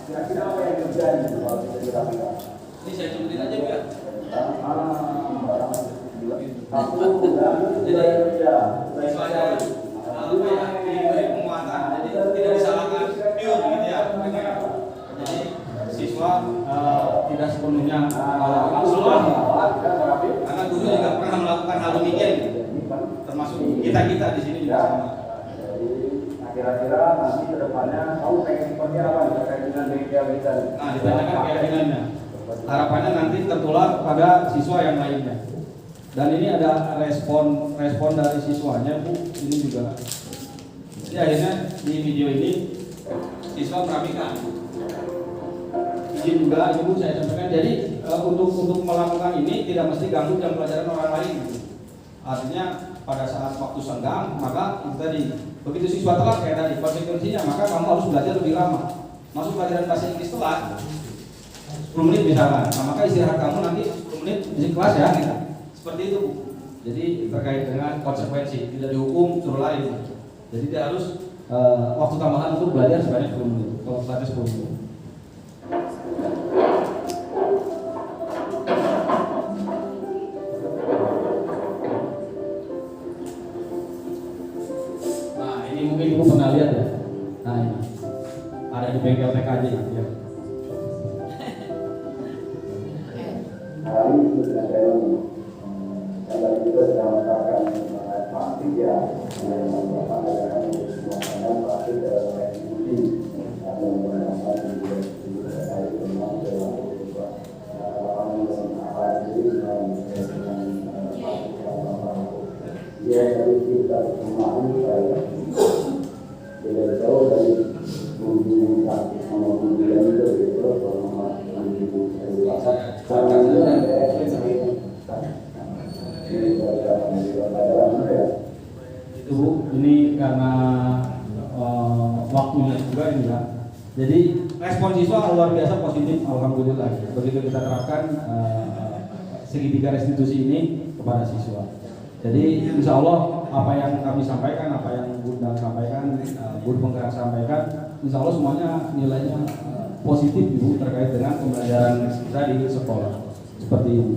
Kira-kira apa yang terjadi kalau tidak dirapikan? Ini saya cobain aja Bu ya. Siswanya apa ya diberi penguatan, jadi tidak disalahkan pure gitu ya. Jadi siswa tidak sepenuhnya keseluruhan. Karena guru juga pernah melakukan hal demikian, gitu. Termasuk kita di sini juga sama. Nah, kira-kira nanti ke depannya kamu pengen seperti apa nih terkait dengan media kita? Nah, ditanyakan keyakinannya. Harapannya nanti tertular pada siswa yang lainnya. Dan ini ada respon dari siswanya Bu, ini juga. Jadi akhirnya di video ini siswa merapikan. Izin juga Ibu saya sampaikan. Jadi untuk melakukan ini tidak mesti ganggu jam pelajaran orang lain. Artinya pada saat waktu senggang maka itu tadi begitu siswa telat kayak tadi konsekuensinya maka kamu harus belajar lebih lama. Masuk pelajaran bahasa Inggris telat 10 menit misalkan. Nah, maka istirahat kamu nanti 10 menit di kelas ya gitu. Seperti itu Bu. Jadi terkait dengan konsekuensi tidak dihukum suruh lain. Jadi dia harus waktu tambahan untuk belajar sebanyak 10 menit. Kalau belajar 10 menit. Nah ini mungkin Ibu pernah lihat ya. Nah ini ada di bengkel TKJ ya. Hari ini sudah ada juga sedang melakukan praktik ya, yang melakukan melakukan praktik eksekusi atau melakukan eksekusi terkait dengan dia dari kita kemarin saya tidak jauh dari hubungan praktik maupun itu itu Bu, ini karena waktunya juga ini ya. Jadi respon siswa luar biasa positif, alhamdulillah. Begitu kita terapkan segitiga restitusi ini, kepada siswa. Jadi insya Allah apa yang kami sampaikan, apa yang Bunda sampaikan, Guru Penggerak sampaikan, insya Allah semuanya nilainya positif Ibu terkait dengan pembelajaran kita di sekolah. Seperti itu.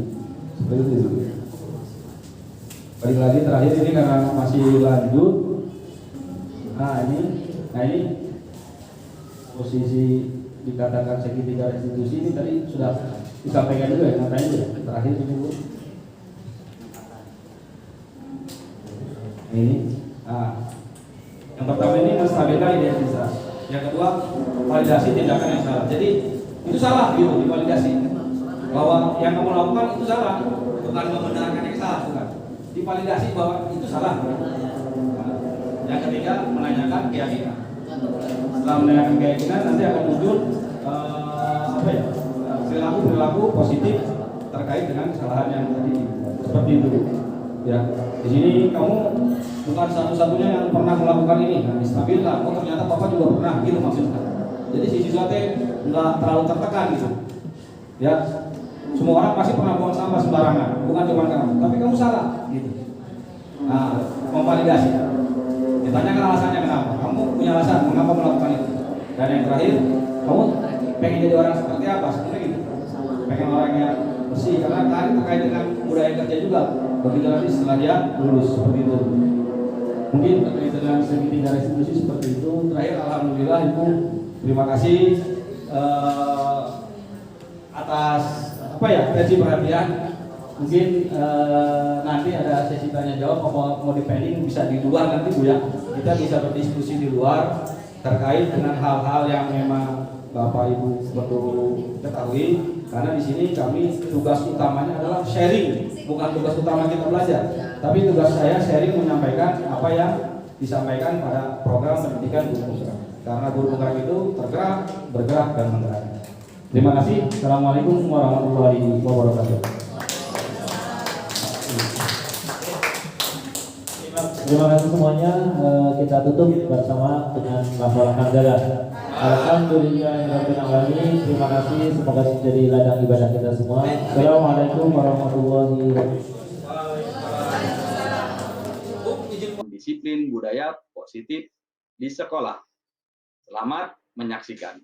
Balik lagi terakhir ini karena masih lanjut. Nah ini posisi dikatakan segitiga restitusi ini tadi sudah disampaikan juga ya, katanya juga terakhir ini Bu. Ini, yang pertama ini menstabilkan identitas, yang kedua validasi tindakan yang salah. Jadi itu salah gitu divalidasi bahwa yang kamu lakukan itu salah, bukan membenarkan yang salah, bukan. Divalidasi bahwa itu salah. Yang ketiga menanyakan keyakinan. Setelah menanyakan keyakinan nanti akan muncul perilaku positif terkait dengan kesalahan yang tadi seperti itu. Ya, di sini kamu bukan satu-satunya yang pernah melakukan ini. Nah, stabil lah. Oh ternyata Bapak juga pernah gitu maksudnya. Jadi si siswa nggak terlalu tertekan gitu. Ya, semua orang pasti pernah buang sampah sembarangan, bukan cuma kamu. Tapi kamu salah gitu. Nah, memvalidasi. Ditanyakan alasannya kenapa. Kamu punya alasan mengapa melakukan itu. Dan yang terakhir, kamu pengen jadi orang seperti apa? Sebenarnya gitu. Pengen orang yang bersih karena tadi terkait dengan budaya kerja juga. Begitu nanti setelah dia lulus seperti itu. Mungkin terkait dengan segitiga restitusi seperti itu. Terakhir, alhamdulillah Ibu, terima kasih atas atensi perhatian. Mungkin nanti ada sesi tanya jawab, mau depending bisa di luar nanti Bu ya. Kita bisa berdiskusi di luar terkait dengan hal-hal yang memang Bapak Ibu perlu ketahui. Karena di sini kami tugas utamanya adalah sharing, bukan tugas utama kita belajar. Tapi tugas saya sharing menyampaikan apa yang disampaikan pada program pendidikan guru penggerak. Karena guru penggerak itu tergerak, bergerak dan menggerak. Terima kasih. Assalamualaikum warahmatullahi wabarakatuh. Terima kasih semuanya. Kita tutup bersama dengan lafal hamdalah. Alhamdulillahirobbilalamin. Terima kasih. Semoga menjadi ladang ibadah kita semua. Assalamualaikum warahmatullahi wabarakatuh. Disiplin budaya positif di sekolah. Selamat menyaksikan.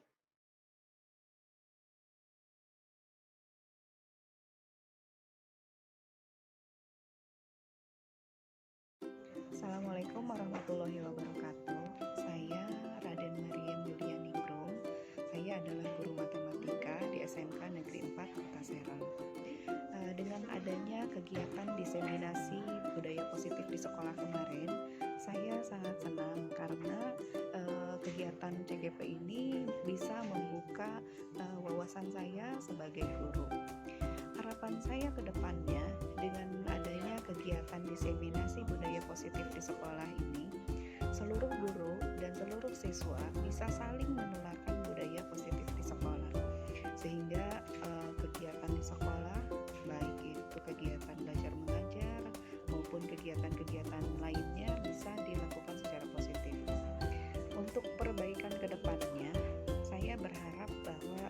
Assalamualaikum warahmatullahi wabarakatuh. Saya Raden Mariam Yudianingrum. Saya adalah guru matematika di SMK Negeri 4 Kota Serang. Dengan adanya kegiatan diseminasi budaya positif di sekolah kemarin, saya sangat senang karena kegiatan CGP ini bisa membuka wawasan saya sebagai guru. Harapan saya ke depannya dengan adanya kegiatan diseminasi budaya positif di sekolah ini, seluruh guru dan seluruh siswa bisa saling menularkan budaya positif di sekolah, sehingga kegiatan di sekolah, baik itu kegiatan belajar mengajar maupun kegiatan-kegiatan lainnya bisa dilakukan secara positif. Untuk perbaikan ke depannya, saya berharap bahwa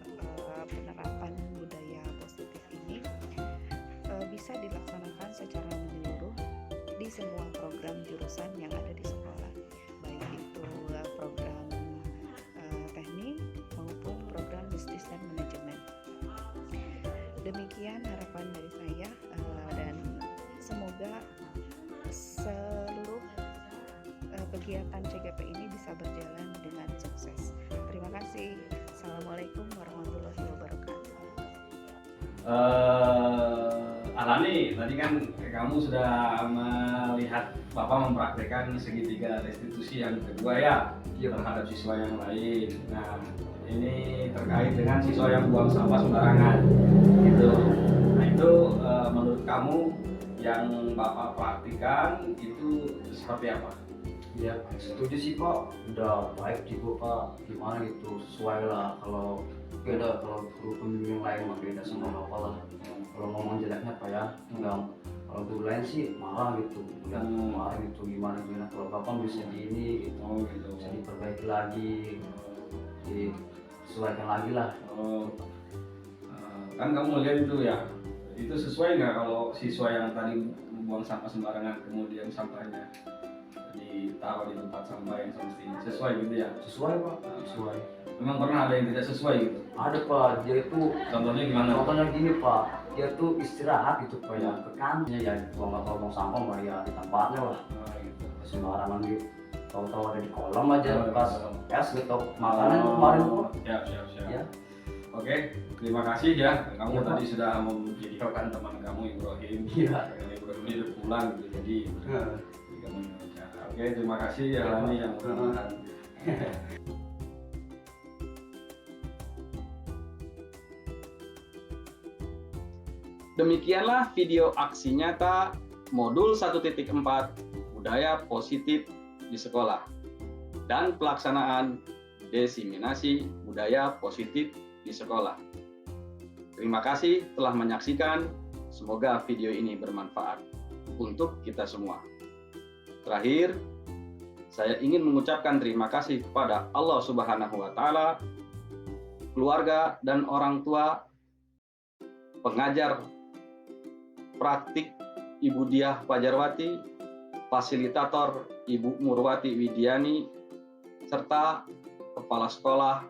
penerapan budaya positif ini bisa dilaksanakan secara menyeluruh di semua program jurusan yang ada di sekolah, baik itu program teknik maupun program bisnis dan manajemen. Demikian harapan dari saya, dan semoga seluruh kegiatan CGP ini bisa berjalan dengan sukses. Terima kasih. Assalamualaikum warahmatullahi wabarakatuh. Alani, tadi kan kamu sudah melihat Bapak mempraktekkan segitiga restitusi yang kedua ya terhadap siswa yang lain. Nah, ini terkait dengan siswa yang buang sampah sembarangan gitu. Nah, itu menurut kamu yang Bapak praktikan itu seperti apa? Ya setuju sih Pak, udah baik juga Pak. Gimana gitu, sesuai lah. Kalau beda, kalau guru pembimbing lain mah beda sama Bapak lah. Kalau ngomong jeleknya Pak ya, enggak. Kalau guru lain sih marah gitu, udah marah gitu, gimana kalau Bapak bisa gini gitu, bisa diperbaiki lagi, disesuaikan lagi lah. Kan kamu lihat itu ya, Itu sesuai nggak kalau siswa yang tadi membuang sampah sembarangan kemudian sampahnya ditaruh di tempat sampah yang semestinya? Sesuai gitu ya? Sesuai Pak, sesuai. Memang pernah ada yang tidak sesuai gitu? Ada Pak, dia itu Contohnya gimana? contohnya gini Pak, dia tuh istirahat gitu Pak ya, ke kantin ya, buang sampah Pak ya di tempatnya lah, gitu. sembarangan gitu. Tahu-tahu ada di kolam aja, Oh, pas kolam. es gitu, makanan kemarin Pak. Siap. Ya. Oke, terima kasih ya. Kamu Ya, tadi sudah memvideokan teman kamu Ibrahim. Iya. Ibrahim ini udah pulang gitu, jadi kamu Indonesia. Oke, terima kasih ya Lani yang mudah-mudahan. Demikianlah video aksi nyata modul 1.4 budaya positif di sekolah dan pelaksanaan diseminasi budaya positif di sekolah. Terima kasih telah menyaksikan. Semoga video ini bermanfaat untuk kita semua. Terakhir, saya ingin mengucapkan terima kasih kepada Allah Subhanahu wa Ta'ala, keluarga dan orang tua, pengajar praktik Ibu Diah Fajarwati, fasilitator Ibu Murwati Widiani, serta kepala sekolah,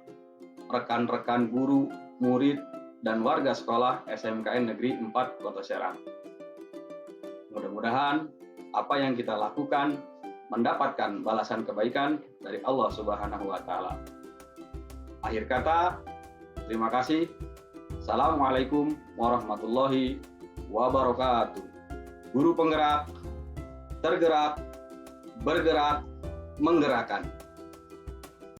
rekan-rekan guru, murid, dan warga sekolah SMKN Negeri 4 Kota Serang. Mudah-mudahan apa yang kita lakukan mendapatkan balasan kebaikan dari Allah Subhanahu wa Ta'ala. Akhir kata, terima kasih. Assalamualaikum warahmatullahi wabarakatuh. Guru penggerak, tergerak, bergerak, menggerakkan.